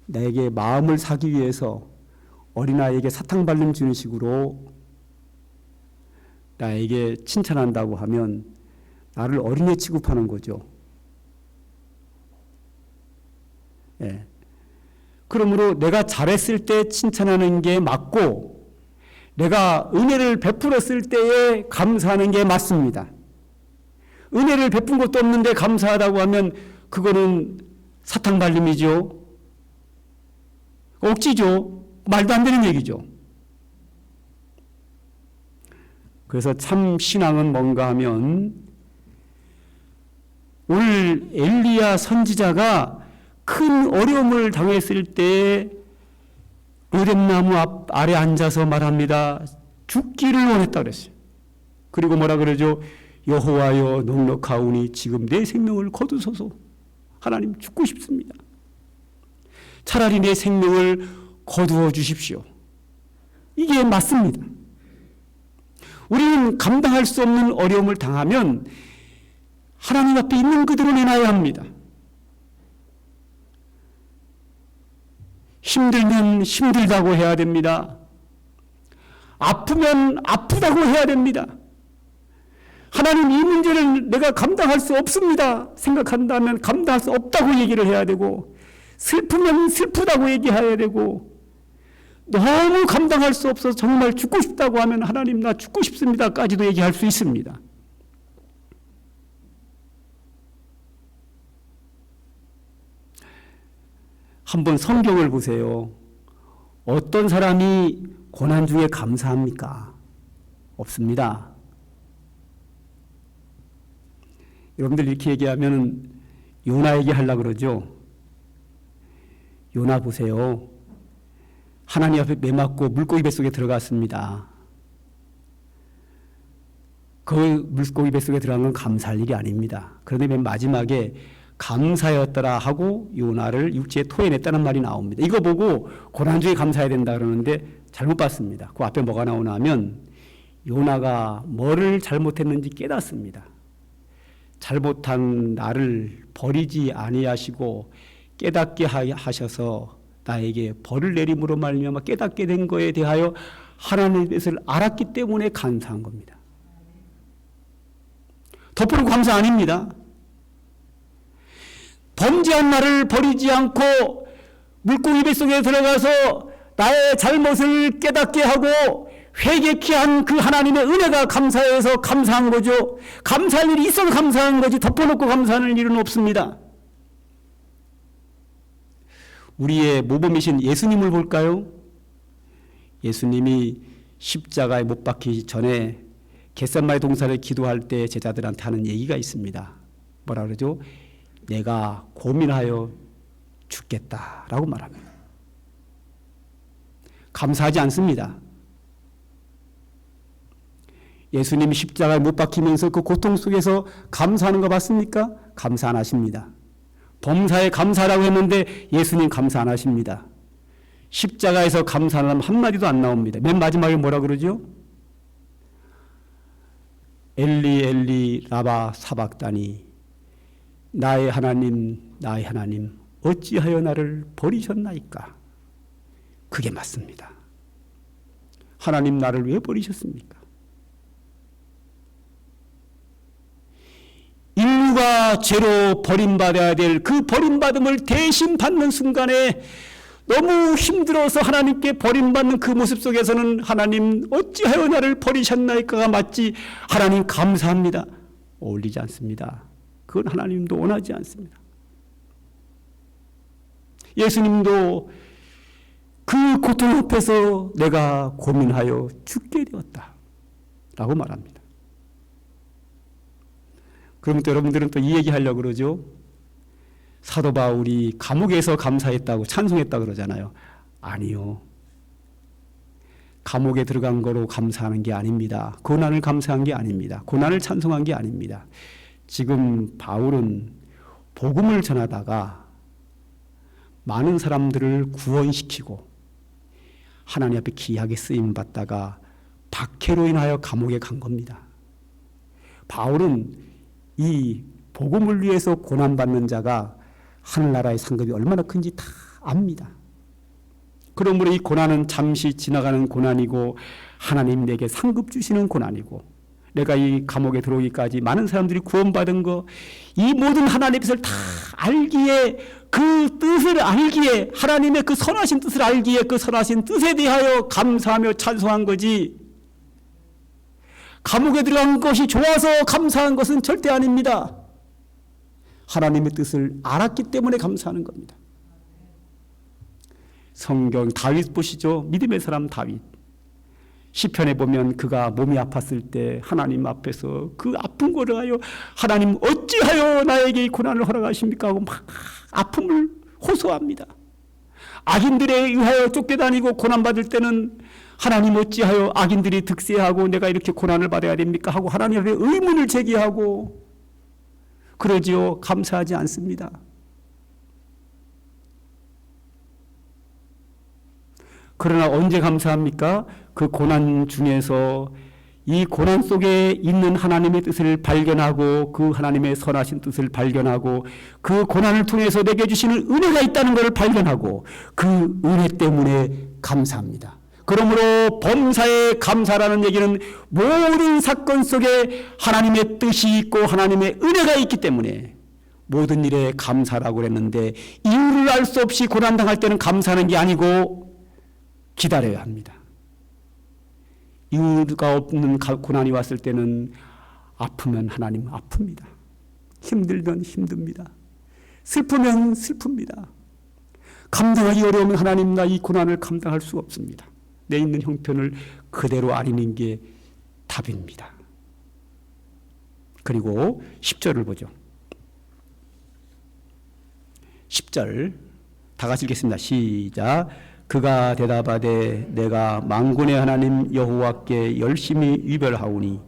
내게 마음을 사기 위해서 어린아이에게 사탕발림 주는 식으로 나에게 칭찬한다고 하면 나를 어린애 취급하는 거죠. 예. 그러므로 내가 잘했을 때 칭찬하는 게 맞고, 내가 은혜를 베풀었을 때에 감사하는 게 맞습니다. 은혜를 베푼 것도 없는데 감사하다고 하면 그거는 사탕발림이죠. 억지죠. 말도 안 되는 얘기죠. 그래서 참 신앙은 뭔가 하면, 오늘 엘리야 선지자가 큰 어려움을 당했을 때 로뎀나무 아래 앉아서 말합니다. 죽기를 원했다 그랬어요. 그리고 뭐라 그러죠? 여호와여 넉넉하오니 지금 내 생명을 거두소서. 하나님 죽고 싶습니다. 차라리 내 생명을 거두어 주십시오. 이게 맞습니다. 우리는 감당할 수 없는 어려움을 당하면 하나님 앞에 있는 그대로 내놔야 합니다. 힘들면 힘들다고 해야 됩니다. 아프면 아프다고 해야 됩니다. 하나님, 이 문제를 내가 감당할 수 없습니다 생각한다면 감당할 수 없다고 얘기를 해야 되고, 슬프면 슬프다고 얘기해야 되고, 너무 감당할 수 없어서 정말 죽고 싶다고 하면 하나님 나 죽고 싶습니다까지도 얘기할 수 있습니다. 한번 성경을 보세요. 어떤 사람이 고난 중에 감사합니까? 없습니다. 여러분들 이렇게 얘기하면 요나 얘기하려고 그러죠. 요나 보세요. 하나님 앞에 매맞고 물고기 뱃속에 들어갔습니다. 그 물고기 뱃속에 들어간 건 감사할 일이 아닙니다. 그런데 맨 마지막에 감사였더라 하고 요나를 육지에 토해냈다는 말이 나옵니다. 이거 보고 고난 중에 감사해야 된다 그러는데 잘못 봤습니다. 그 앞에 뭐가 나오나 하면 요나가 뭐를 잘못했는지 깨닫습니다. 잘못한 나를 버리지 아니하시고 깨닫게 하셔서 나에게 벌을 내림으로 말미암아 깨닫게 된 것에 대하여 하나님의 뜻을 알았기 때문에 감사한 겁니다. 덮으로 감사 아닙니다. 범죄한 나를 버리지 않고 물고기 뱃속에 들어가서 나의 잘못을 깨닫게 하고 회개케 한 그 하나님의 은혜가 감사해서 감사한 거죠. 감사할 일이 있어서 감사한 거지 덮어놓고 감사하는 일은 없습니다. 우리의 모범이신 예수님을 볼까요? 예수님이 십자가에 못 박히기 전에 겟세마네 동산에 기도할 때 제자들한테 하는 얘기가 있습니다. 뭐라 그러죠? 내가 고민하여 죽겠다라고 말합니다. 감사하지 않습니다. 예수님이 십자가에 못 박히면서 그 고통 속에서 감사하는 거 봤습니까? 감사 안 하십니다. 범사에 감사라고 했는데 예수님 감사 안 하십니다. 십자가에서 감사하는 한마디도 안 나옵니다. 맨 마지막에 뭐라 그러죠? 엘리 엘리 라바 사박다니 나의 하나님 어찌하여 나를 버리셨나이까. 그게 맞습니다. 하나님 나를 왜 버리셨습니까? 인류가 죄로 버림받아야 될 그 버림받음을 대신 받는 순간에 너무 힘들어서 하나님께 버림받는 그 모습 속에서는 하나님 어찌하여 나를 버리셨나이까가 맞지 하나님 감사합니다. 어울리지 않습니다. 그건 하나님도 원하지 않습니다. 예수님도 그 고통 앞에서 내가 고민하여 죽게 되었다 라고 말합니다. 그러면 또 여러분들은 또 이 얘기 하려고 그러죠. 사도 바울이 감옥에서 감사했다고 찬송했다고 그러잖아요. 아니요. 감옥에 들어간 거로 감사하는 게 아닙니다. 고난을 감사한 게 아닙니다. 고난을 찬송한 게 아닙니다. 지금 바울은 복음을 전하다가 많은 사람들을 구원시키고 하나님 앞에 귀하게 쓰임 받다가 박해로 인하여 감옥에 간 겁니다. 바울은 이 복음을 위해서 고난받는 자가 하늘나라의 상급이 얼마나 큰지 다 압니다. 그러므로 이 고난은 잠시 지나가는 고난이고 하나님 내게 상급 주시는 고난이고 내가 이 감옥에 들어오기까지 많은 사람들이 구원받은 거 이 모든 하나님의 뜻을 다 알기에 그 뜻을 알기에 하나님의 그 선하신 뜻을 알기에 그 선하신 뜻에 대하여 감사하며 찬송한 거지 감옥에 들어간 것이 좋아서 감사한 것은 절대 아닙니다. 하나님의 뜻을 알았기 때문에 감사하는 겁니다. 성경 다윗 보시죠. 믿음의 사람 다윗. 시편에 보면 그가 몸이 아팠을 때 하나님 앞에서 그 아픈 거를 하여 하나님 어찌하여 나에게 이 고난을 허락하십니까 하고 막 아픔을 호소합니다. 악인들에 의하여 쫓겨다니고 고난받을 때는 하나님 어찌하여 악인들이 득세하고 내가 이렇게 고난을 받아야 됩니까 하고 하나님 앞에 의문을 제기하고 그러지요. 감사하지 않습니다. 그러나 언제 감사합니까? 그 고난 중에서 이 고난 속에 있는 하나님의 뜻을 발견하고 그 하나님의 선하신 뜻을 발견하고 그 고난을 통해서 내게 주시는 은혜가 있다는 것을 발견하고 그 은혜 때문에 감사합니다. 그러므로 범사에 감사라는 얘기는 모든 사건 속에 하나님의 뜻이 있고 하나님의 은혜가 있기 때문에 모든 일에 감사라고 그랬는데 이유를 알 수 없이 고난당할 때는 감사하는 게 아니고 기다려야 합니다. 이유가 없는 고난이 왔을 때는 아프면 하나님 아픕니다. 힘들면 힘듭니다. 슬프면 슬픕니다. 감당하기 어려우면 하나님 나 이 고난을 감당할 수 없습니다. 내 있는 형편을 그대로 아리는 게 답입니다. 그리고 10절을 보죠. 10절 다 같이 읽겠습니다. 시작. 그가 대답하되 내가 만군의 하나님 여호와께 열심히 위별하오니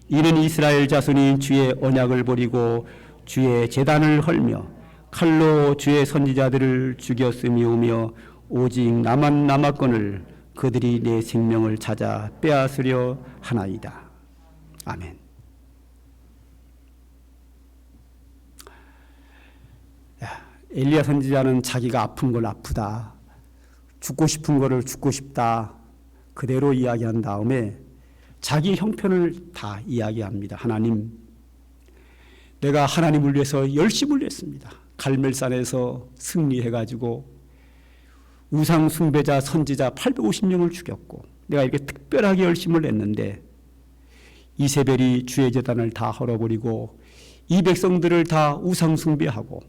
이는 이스라엘 자손이 주의 언약을 버리고 주의 제단을 헐며 칼로 주의 선지자들을 죽였음이오며 오직 나만 남았거늘 그들이 내 생명을 찾아 빼앗으려 하나이다. 아멘. 엘리야 선지자는 자기가 아픈 걸 아프다, 죽고 싶은 거를 죽고 싶다 그대로 이야기한 다음에 자기 형편을 다 이야기합니다. 하나님, 내가 하나님을 위해서 열심을 했습니다. 갈멜산에서 승리해가지고 우상 숭배자 선지자 850명을 죽였고 내가 이렇게 특별하게 열심을 했는데 이세벨이 주의 제단을 다 헐어버리고 이 백성들을 다 우상 숭배하고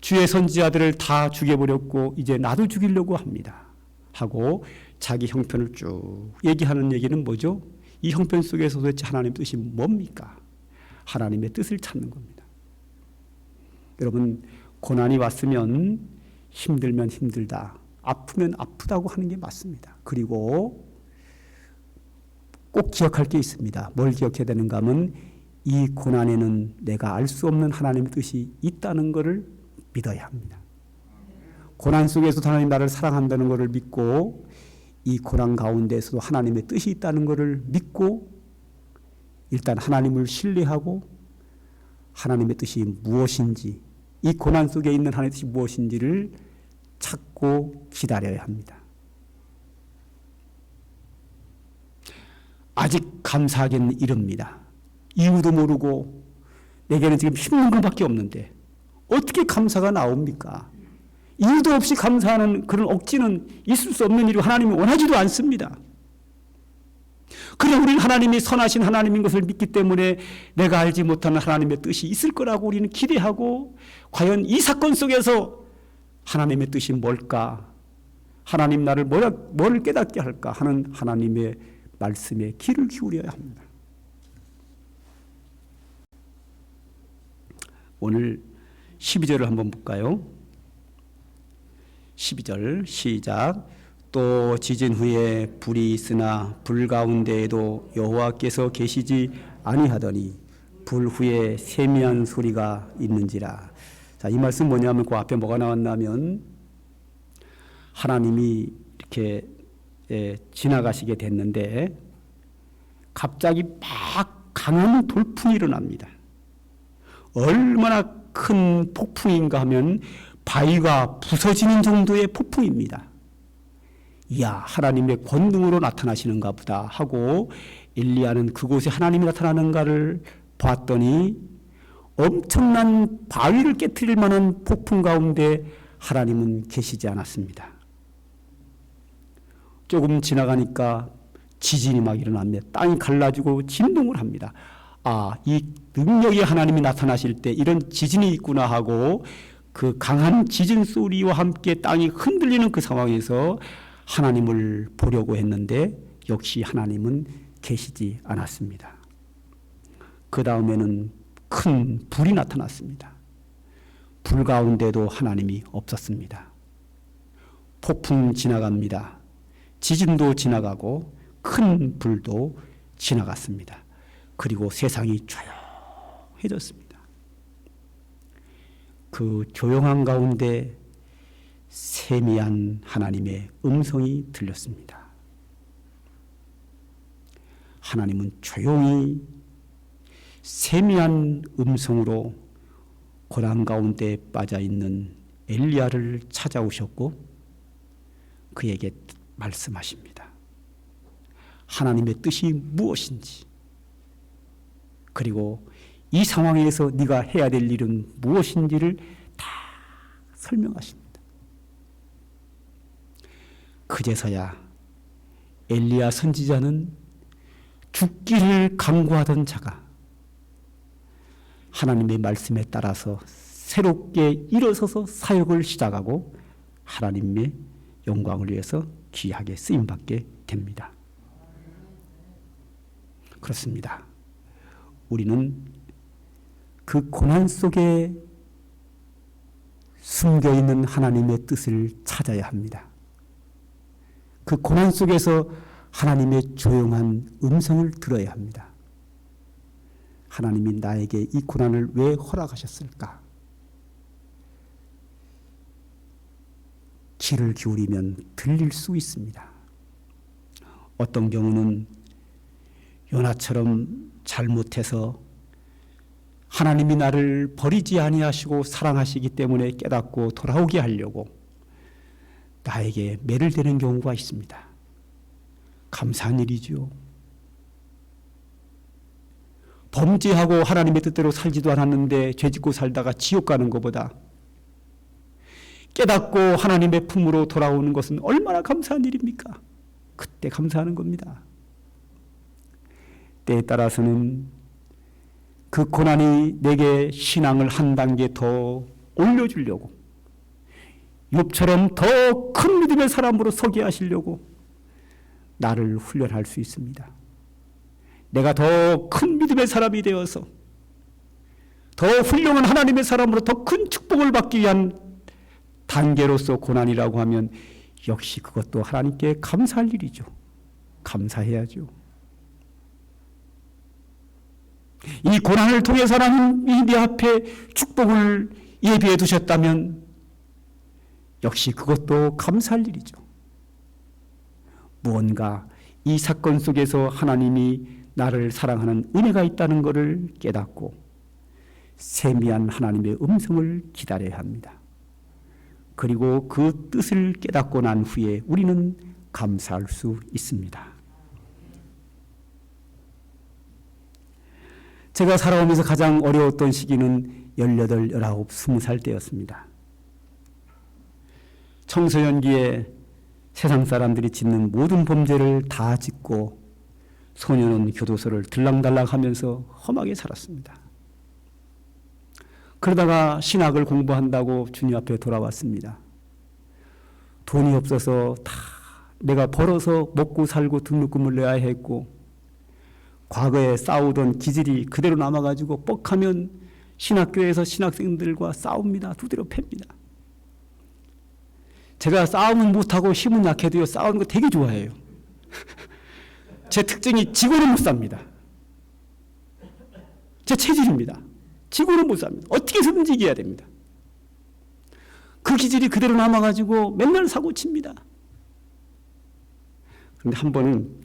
주의 선지자들을 다 죽여버렸고 이제 나도 죽이려고 합니다. 하고 자기 형편을 쭉 얘기하는 얘기는 뭐죠? 이 형편 속에서 도대체 하나님 뜻이 뭡니까? 하나님의 뜻을 찾는 겁니다. 여러분, 고난이 왔으면 힘들면 힘들다, 아프면 아프다고 하는 게 맞습니다. 그리고 꼭 기억할 게 있습니다. 뭘 기억해야 되는가 하면 이 고난에는 내가 알 수 없는 하나님의 뜻이 있다는 것을 믿어야 합니다. 고난 속에서도 하나님 나를 사랑한다는 것을 믿고 이 고난 가운데에서도 하나님의 뜻이 있다는 것을 믿고 일단 하나님을 신뢰하고 하나님의 뜻이 무엇인지, 이 고난 속에 있는 하나님의 뜻이 무엇인지를 찾고 기다려야 합니다. 아직 감사하기는 이릅니다. 이유도 모르고 내게는 지금 힘든 것밖에 없는데 어떻게 감사가 나옵니까? 이유도 없이 감사하는 그런 억지는 있을 수 없는 일이고 하나님이 원하지도 않습니다. 그래 우리는 하나님이 선하신 하나님인 것을 믿기 때문에 내가 알지 못하는 하나님의 뜻이 있을 거라고 우리는 기대하고 과연 이 사건 속에서 하나님의 뜻이 뭘까? 하나님 나를 뭘 깨닫게 할까 하는 하나님의 말씀에 귀를 기울여야 합니다. 오늘 12절을 한번 볼까요? 12절 시작. 또 지진 후에 불이 있으나 불 가운데에도 여호와께서 계시지 아니하더니 불 후에 세미한 소리가 있는지라. 자, 이 말씀 뭐냐면 그 앞에 뭐가 나왔냐면 하나님이 이렇게 지나가시게 됐는데 갑자기 막 강한 돌풍이 일어납니다. 얼마나 큰 폭풍인가 하면 바위가 부서지는 정도의 폭풍입니다. 이야, 하나님의 권능으로 나타나시는가 보다 하고 엘리야는 그곳에 하나님이 나타나는가를 봤더니 엄청난 바위를 깨트릴 만한 폭풍 가운데 하나님은 계시지 않았습니다. 조금 지나가니까 지진이 막 일어납니다. 땅이 갈라지고 진동을 합니다. 아, 이 능력의 하나님이 나타나실 때 이런 지진이 있구나 하고 그 강한 지진 소리와 함께 땅이 흔들리는 그 상황에서 하나님을 보려고 했는데 역시 하나님은 계시지 않았습니다. 그 다음에는 큰 불이 나타났습니다. 불 가운데도 하나님이 없었습니다. 폭풍 지나갑니다. 지진도 지나가고 큰 불도 지나갔습니다. 그리고 세상이 조용해졌습니다. 그 조용한 가운데 세미한 하나님의 음성이 들렸습니다. 하나님은 조용히 세미한 음성으로 고난 가운데 빠져있는 엘리야를 찾아오셨고 그에게 말씀하십니다. 하나님의 뜻이 무엇인지, 그리고 이 상황에서 네가 해야 될 일은 무엇인지를 다 설명하십니다. 그제서야 엘리야 선지자는 죽기를 강구하던 자가 하나님의 말씀에 따라서 새롭게 일어서서 사역을 시작하고 하나님의 영광을 위해서 귀하게 쓰임받게 됩니다. 그렇습니다. 우리는 그 고난 속에 숨겨있는 하나님의 뜻을 찾아야 합니다. 그 고난 속에서 하나님의 조용한 음성을 들어야 합니다. 하나님이 나에게 이 고난을 왜 허락하셨을까? 귀를 기울이면 들릴 수 있습니다. 어떤 경우는 요나처럼 잘못해서 하나님이 나를 버리지 아니하시고 사랑하시기 때문에 깨닫고 돌아오게 하려고 나에게 매를 대는 경우가 있습니다. 감사한 일이죠. 범죄하고 하나님의 뜻대로 살지도 않았는데 죄짓고 살다가 지옥 가는 것보다 깨닫고 하나님의 품으로 돌아오는 것은 얼마나 감사한 일입니까? 그때 감사하는 겁니다. 때에 따라서는 그 고난이 내게 신앙을 한 단계 더 올려주려고, 욥처럼 더 큰 믿음의 사람으로 서게 하시려고 나를 훈련할 수 있습니다. 내가 더 큰 믿음의 사람이 되어서 더 훌륭한 하나님의 사람으로 더 큰 축복을 받기 위한 단계로서 고난이라고 하면 역시 그것도 하나님께 감사할 일이죠. 감사해야죠. 이 고난을 통해서 하나님이 내 앞에 축복을 예비해 두셨다면 역시 그것도 감사할 일이죠. 무언가 이 사건 속에서 하나님이 나를 사랑하는 은혜가 있다는 것을 깨닫고 세미한 하나님의 음성을 기다려야 합니다. 그리고 그 뜻을 깨닫고 난 후에 우리는 감사할 수 있습니다. 제가 살아오면서 가장 어려웠던 시기는 18, 19, 20살 때였습니다. 청소년기에 세상 사람들이 짓는 모든 범죄를 다 짓고 소년원 교도소를 들락달락하면서 험하게 살았습니다. 그러다가 신학을 공부한다고 주님 앞에 돌아왔습니다. 돈이 없어서 다 내가 벌어서 먹고 살고 등록금을 내야 했고 과거에 싸우던 기질이 그대로 남아가지고 뻑하면 신학교에서 신학생들과 싸웁니다. 두드려 팹니다. 제가 싸움은 못하고 힘은 약해도요, 싸우는 거 되게 좋아해요. 제 특징이 지고는 못 삽니다. 제 체질입니다. 지고는 못 삽니다. 어떻게 해서든지 이겨야 됩니다. 그 기질이 그대로 남아가지고 맨날 사고 칩니다. 그런데 한 번은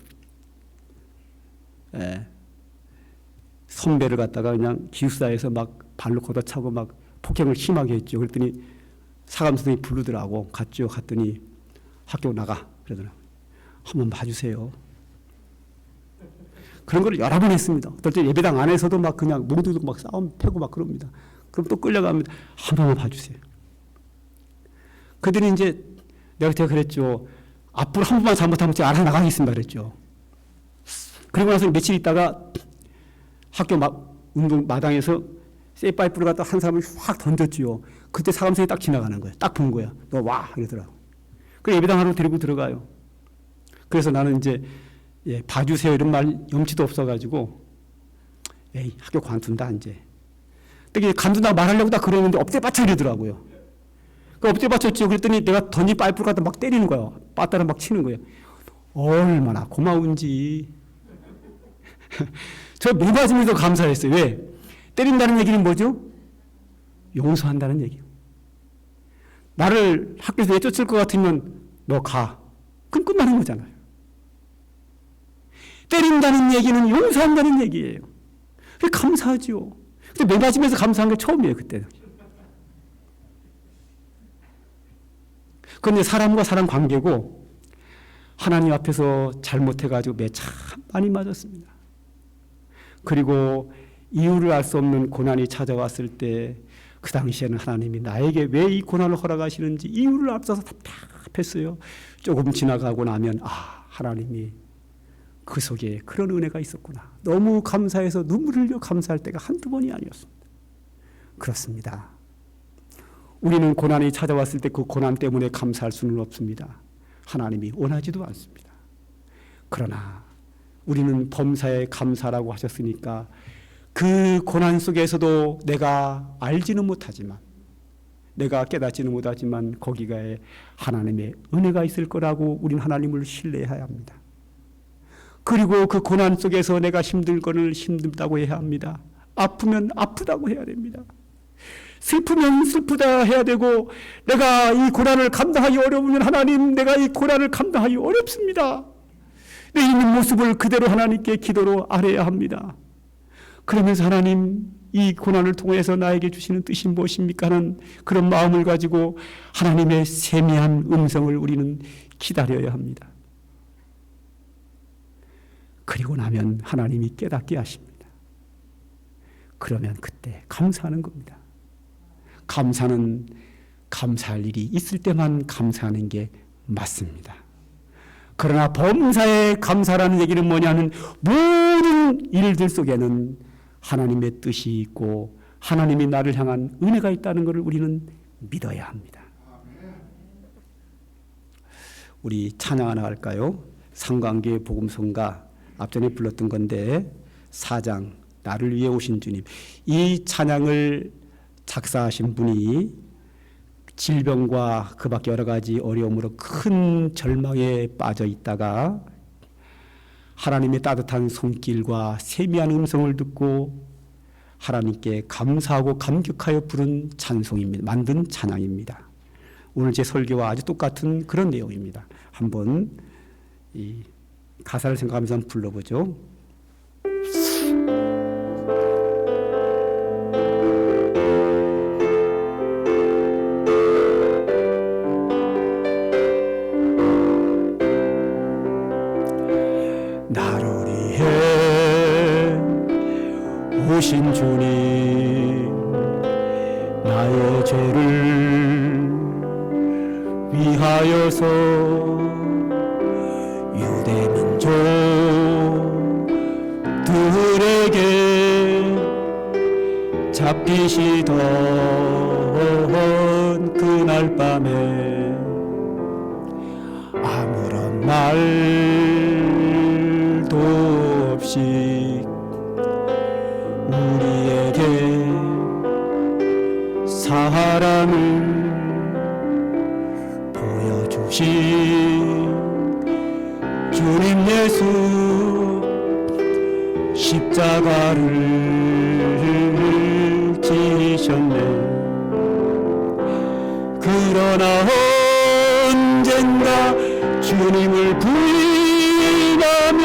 선배를 갖다가 그냥 기숙사에서 막 발로 걷어차고 막 폭행을 심하게 했죠. 그랬더니 사감 선생님이 부르더라고. 갔죠. 갔더니 학교 나가. 그러더라고요. 한번 봐주세요. 그런 걸 여러 번 했습니다. 어떨 때 예배당 안에서도 막 그냥 모두도 막 싸움 패고 막 그럽니다. 그럼 또 끌려갑니다. 한 번만 봐주세요. 그들이 이제 제가 그랬죠. 앞으로 한 번만 잘못하면 제가 알아 나가겠습니다. 그랬죠. 그리고 나서 며칠 있다가 학교 운동 마당에서 쇠파이프를 갖다 한 사람을 확 던졌지요. 그때 사감생이 딱 지나가는 거예요. 딱 본 거야. 너 와! 이러더라고. 그래서 예배당 하러 데리고 들어가요. 그래서 나는 이제 봐주세요 이런 말 염치도 없어가지고 에이 학교 관둔다 이제. 근데 관둔다고 말하려고 딱 그러는데 엎드려받쳐 이러더라고요. 그 엎드려받쳤죠. 그랬더니 내가 던진 파이프를 갖다 막 때리는 거야. 빠따를 막 치는 거예요. 얼마나 고마운지. 저 매 맞으면서 감사했어요. 왜? 때린다는 얘기는 뭐죠? 용서한다는 얘기예요. 나를 학교에서 내쫓을 것 같으면 너 가. 그럼 끝나는 거잖아요. 때린다는 얘기는 용서한다는 얘기예요. 감사하죠. 근데 매 맞으면서 감사한 게 처음이에요. 그때는. 그런데 사람과 사람 관계고 하나님 앞에서 잘못해가지고 매 참 많이 맞았습니다. 그리고 이유를 알 수 없는 고난이 찾아왔을 때 그 당시에는 하나님이 나에게 왜 이 고난을 허락하시는지 이유를 앞서서 답답했어요. 조금 지나가고 나면 하나님이 그 속에 그런 은혜가 있었구나. 너무 감사해서 눈물을 흘려 감사할 때가 한두 번이 아니었습니다. 그렇습니다. 우리는 고난이 찾아왔을 때 그 고난 때문에 감사할 수는 없습니다. 하나님이 원하지도 않습니다. 그러나 우리는 범사에 감사라고 하셨으니까 그 고난 속에서도 내가 알지는 못하지만, 내가 깨닫지는 못하지만 거기에 하나님의 은혜가 있을 거라고 우리는 하나님을 신뢰해야 합니다. 그리고 그 고난 속에서 내가 힘든 거를 힘들다고 해야 합니다. 아프면 아프다고 해야 됩니다. 슬프면 슬프다 해야 되고, 내가 이 고난을 감당하기 어려우면 하나님, 내가 이 고난을 감당하기 어렵습니다. 내 있는 모습을 그대로 하나님께 기도로 아뢰야 합니다. 그러면서 하나님, 이 고난을 통해서 나에게 주시는 뜻이 무엇입니까 하는 그런 마음을 가지고 하나님의 세미한 음성을 우리는 기다려야 합니다. 그리고 나면 하나님이 깨닫게 하십니다. 그러면 그때 감사하는 겁니다. 감사는 감사할 일이 있을 때만 감사하는 게 맞습니다. 그러나 범사에 감사라는 얘기는 뭐냐면 모든 일들 속에는 하나님의 뜻이 있고 하나님이 나를 향한 은혜가 있다는 것을 우리는 믿어야 합니다. 우리 찬양 하나 할까요? 상관계 복음성가 앞전에 불렀던 건데 4장 나를 위해 오신 주님. 이 찬양을 작사하신 분이 질병과 그 밖에 여러 가지 어려움으로 큰 절망에 빠져 있다가 하나님의 따뜻한 손길과 세미한 음성을 듣고 하나님께 감사하고 감격하여 부른 찬송입니다. 만든 찬양입니다. 오늘 제 설교와 아주 똑같은 그런 내용입니다. 한번 이 가사를 생각하면서 한번 불러보죠. 나를 위해 오신 주님, 나의 죄를 위하여서 유대 민족들에게 잡히시던 그날 밤에 아무런 말도 없이 우리에게 사랑을 보여주신 주님 예수, 십자가를 지셨네. 그러나 언젠가 주님을 부인하며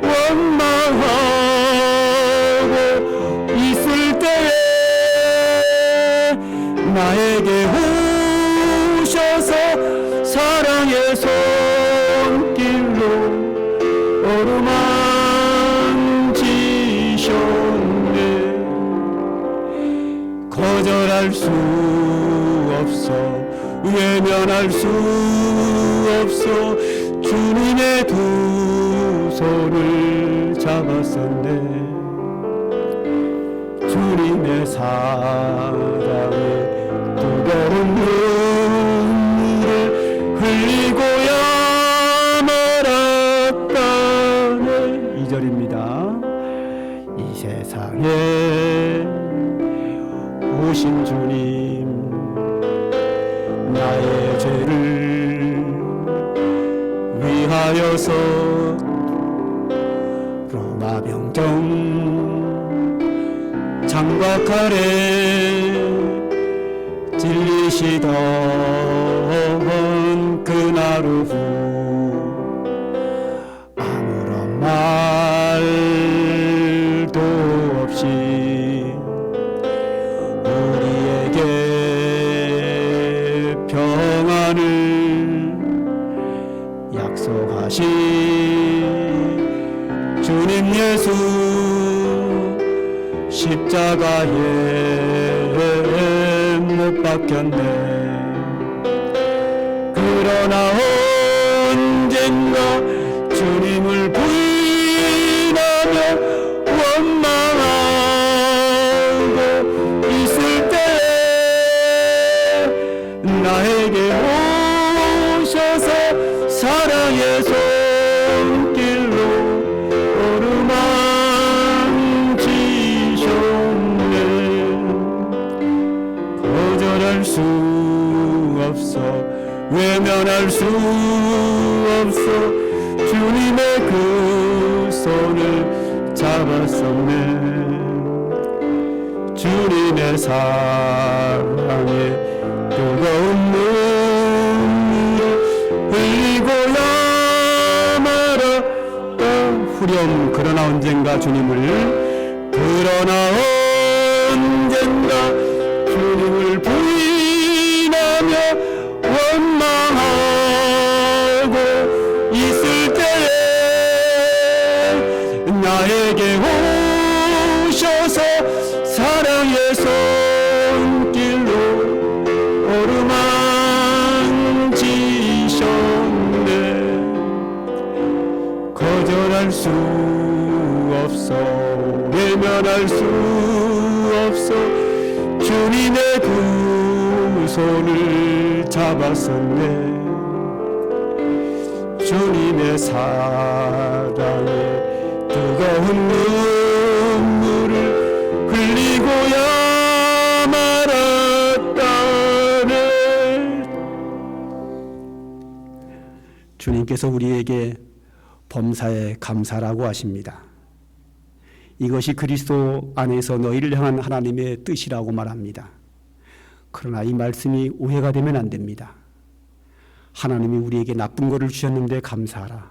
원망하고 있을 때에 나에게 오셔서 사랑의 손길로 어루만지셨네. 거절할 수 없어, 외면할 수 없어 주님의 두 손을 잡았었네. 주님의 사랑에 뜨거운 눈물을 흘리고야 말았다네. 2절입니다. 이 세상에 오신 주님, 나의 죄를 위하여서 로마 병정 장박하래 찔리시던 그날 오후 아무런 말도 없이 우리에게 평안을 약속하신 주님 예수, 십자가에 못 박혔네. 그러나 언젠가 주님을 부인하며 원망하고 있을 때 거절할 수 없어 주님의 그 손을 잡았었네. 주님의 사랑에 뜨거운 눈물을 흘리고야 말았다. 후렴 그러나 언젠가 주님을 부인하며 원망하고 있을 때에 나에게 오셔서 사랑의 손길로 어루만지셨네. 거절할 수 없어 외면할 수 없어 주님의 그 손을 잡았었네. 주님의 사랑에 뜨거운 눈물을 흘리고야 말았다네. 주님께서 우리에게 범사에 감사라고 하십니다. 이것이 그리스도 안에서 너희를 향한 하나님의 뜻이라고 말합니다. 그러나 이 말씀이 오해가 되면 안 됩니다. 하나님이 우리에게 나쁜 것을 주셨는데 감사하라.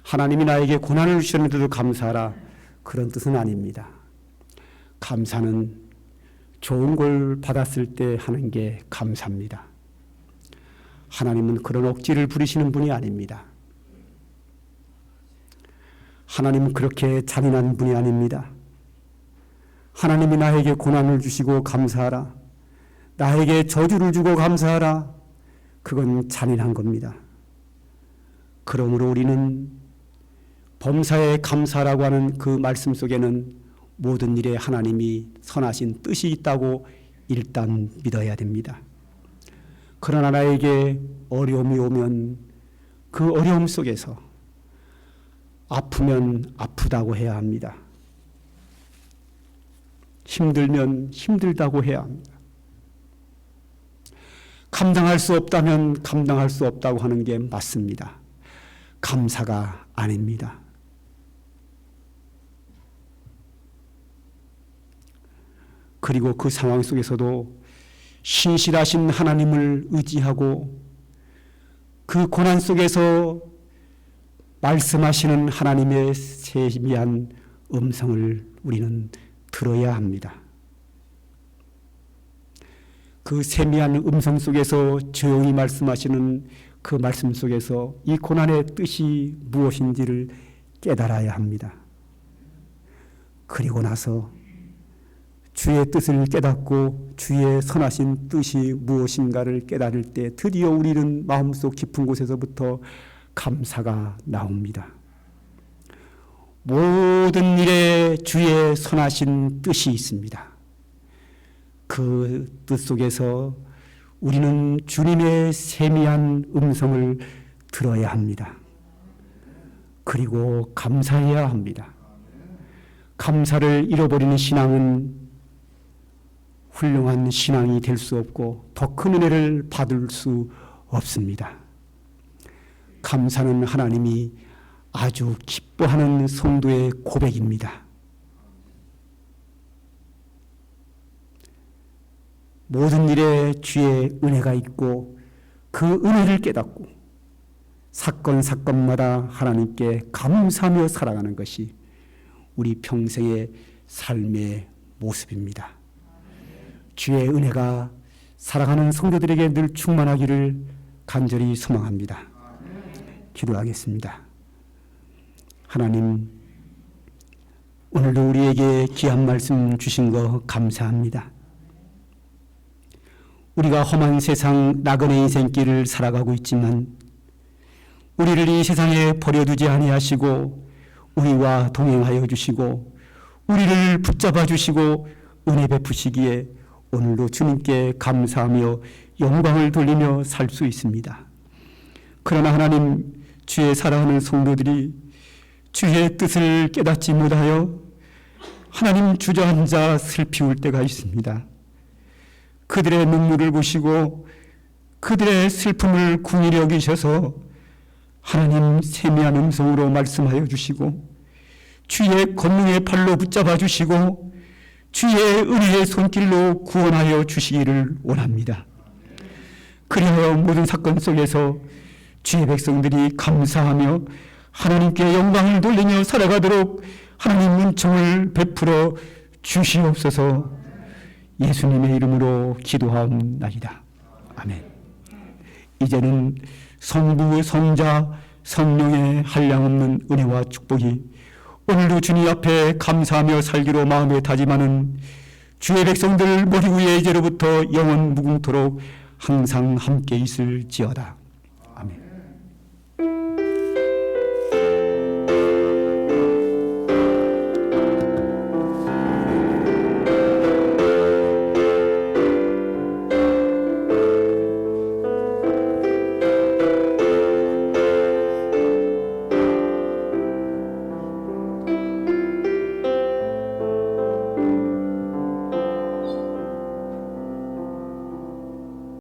하나님이 나에게 고난을 주셨는데도 감사하라. 그런 뜻은 아닙니다. 감사는 좋은 걸 받았을 때 하는 게 감사입니다. 하나님은 그런 억지를 부리시는 분이 아닙니다. 하나님은 그렇게 잔인한 분이 아닙니다. 하나님이 나에게 고난을 주시고 감사하라. 나에게 저주를 주고 감사하라. 그건 잔인한 겁니다. 그러므로 우리는 범사에 감사라고 하는 그 말씀 속에는 모든 일에 하나님이 선하신 뜻이 있다고 일단 믿어야 됩니다. 그러나 나에게 어려움이 오면 그 어려움 속에서 아프면 아프다고 해야 합니다. 힘들면 힘들다고 해야 합니다. 감당할 수 없다면 감당할 수 없다고 하는 게 맞습니다. 감사가 아닙니다. 그리고 그 상황 속에서도 신실하신 하나님을 의지하고 그 고난 속에서 말씀하시는 하나님의 세미한 음성을 우리는 들어야 합니다. 그 세미한 음성 속에서 조용히 말씀하시는 그 말씀 속에서 이 고난의 뜻이 무엇인지를 깨달아야 합니다. 그리고 나서 주의 뜻을 깨닫고 주의 선하신 뜻이 무엇인가를 깨달을 때 드디어 우리는 마음속 깊은 곳에서부터 감사가 나옵니다. 모든 일에 주의 선하신 뜻이 있습니다. 그 뜻 속에서 우리는 주님의 세미한 음성을 들어야 합니다. 그리고 감사해야 합니다. 감사를 잃어버리는 신앙은 훌륭한 신앙이 될 수 없고 더 큰 은혜를 받을 수 없습니다. 감사는 하나님이 아주 기뻐하는 성도의 고백입니다. 모든 일에 주의 은혜가 있고 그 은혜를 깨닫고 사건마다 하나님께 감사하며 살아가는 것이 우리 평생의 삶의 모습입니다. 주의 은혜가 살아가는 성도들에게 늘 충만하기를 간절히 소망합니다. 기도하겠습니다. 하나님, 오늘도 우리에게 귀한 말씀 주신 거 감사합니다. 우리가 험한 세상 나그네 인생길을 살아가고 있지만 우리를 이 세상에 버려두지 아니하시고 우리와 동행하여 주시고 우리를 붙잡아 주시고 은혜 베푸시기에 오늘도 주님께 감사하며 영광을 돌리며 살 수 있습니다. 그러나 하나님, 주의 사랑하는 성도들이 주의 뜻을 깨닫지 못하여 하나님 주저앉아 슬피울 때가 있습니다. 그들의 눈물을 보시고 그들의 슬픔을 궁히 여기셔서 하나님 세미한 음성으로 말씀하여 주시고 주의 권능의 발로 붙잡아 주시고 주의 은혜의 손길로 구원하여 주시기를 원합니다. 그리하여 모든 사건 속에서 주의 백성들이 감사하며 하나님께 영광을 돌리며 살아가도록 하나님 은총을 베풀어 주시옵소서. 예수님의 이름으로 기도하옵나이다. 아멘. 이제는 성부, 성자, 성령의 한량없는 은혜와 축복이 오늘도 주님 앞에 감사하며 살기로 마음에 다짐하는 주의 백성들 머리 위에 이제로부터 영원 무궁토록 항상 함께 있을지어다.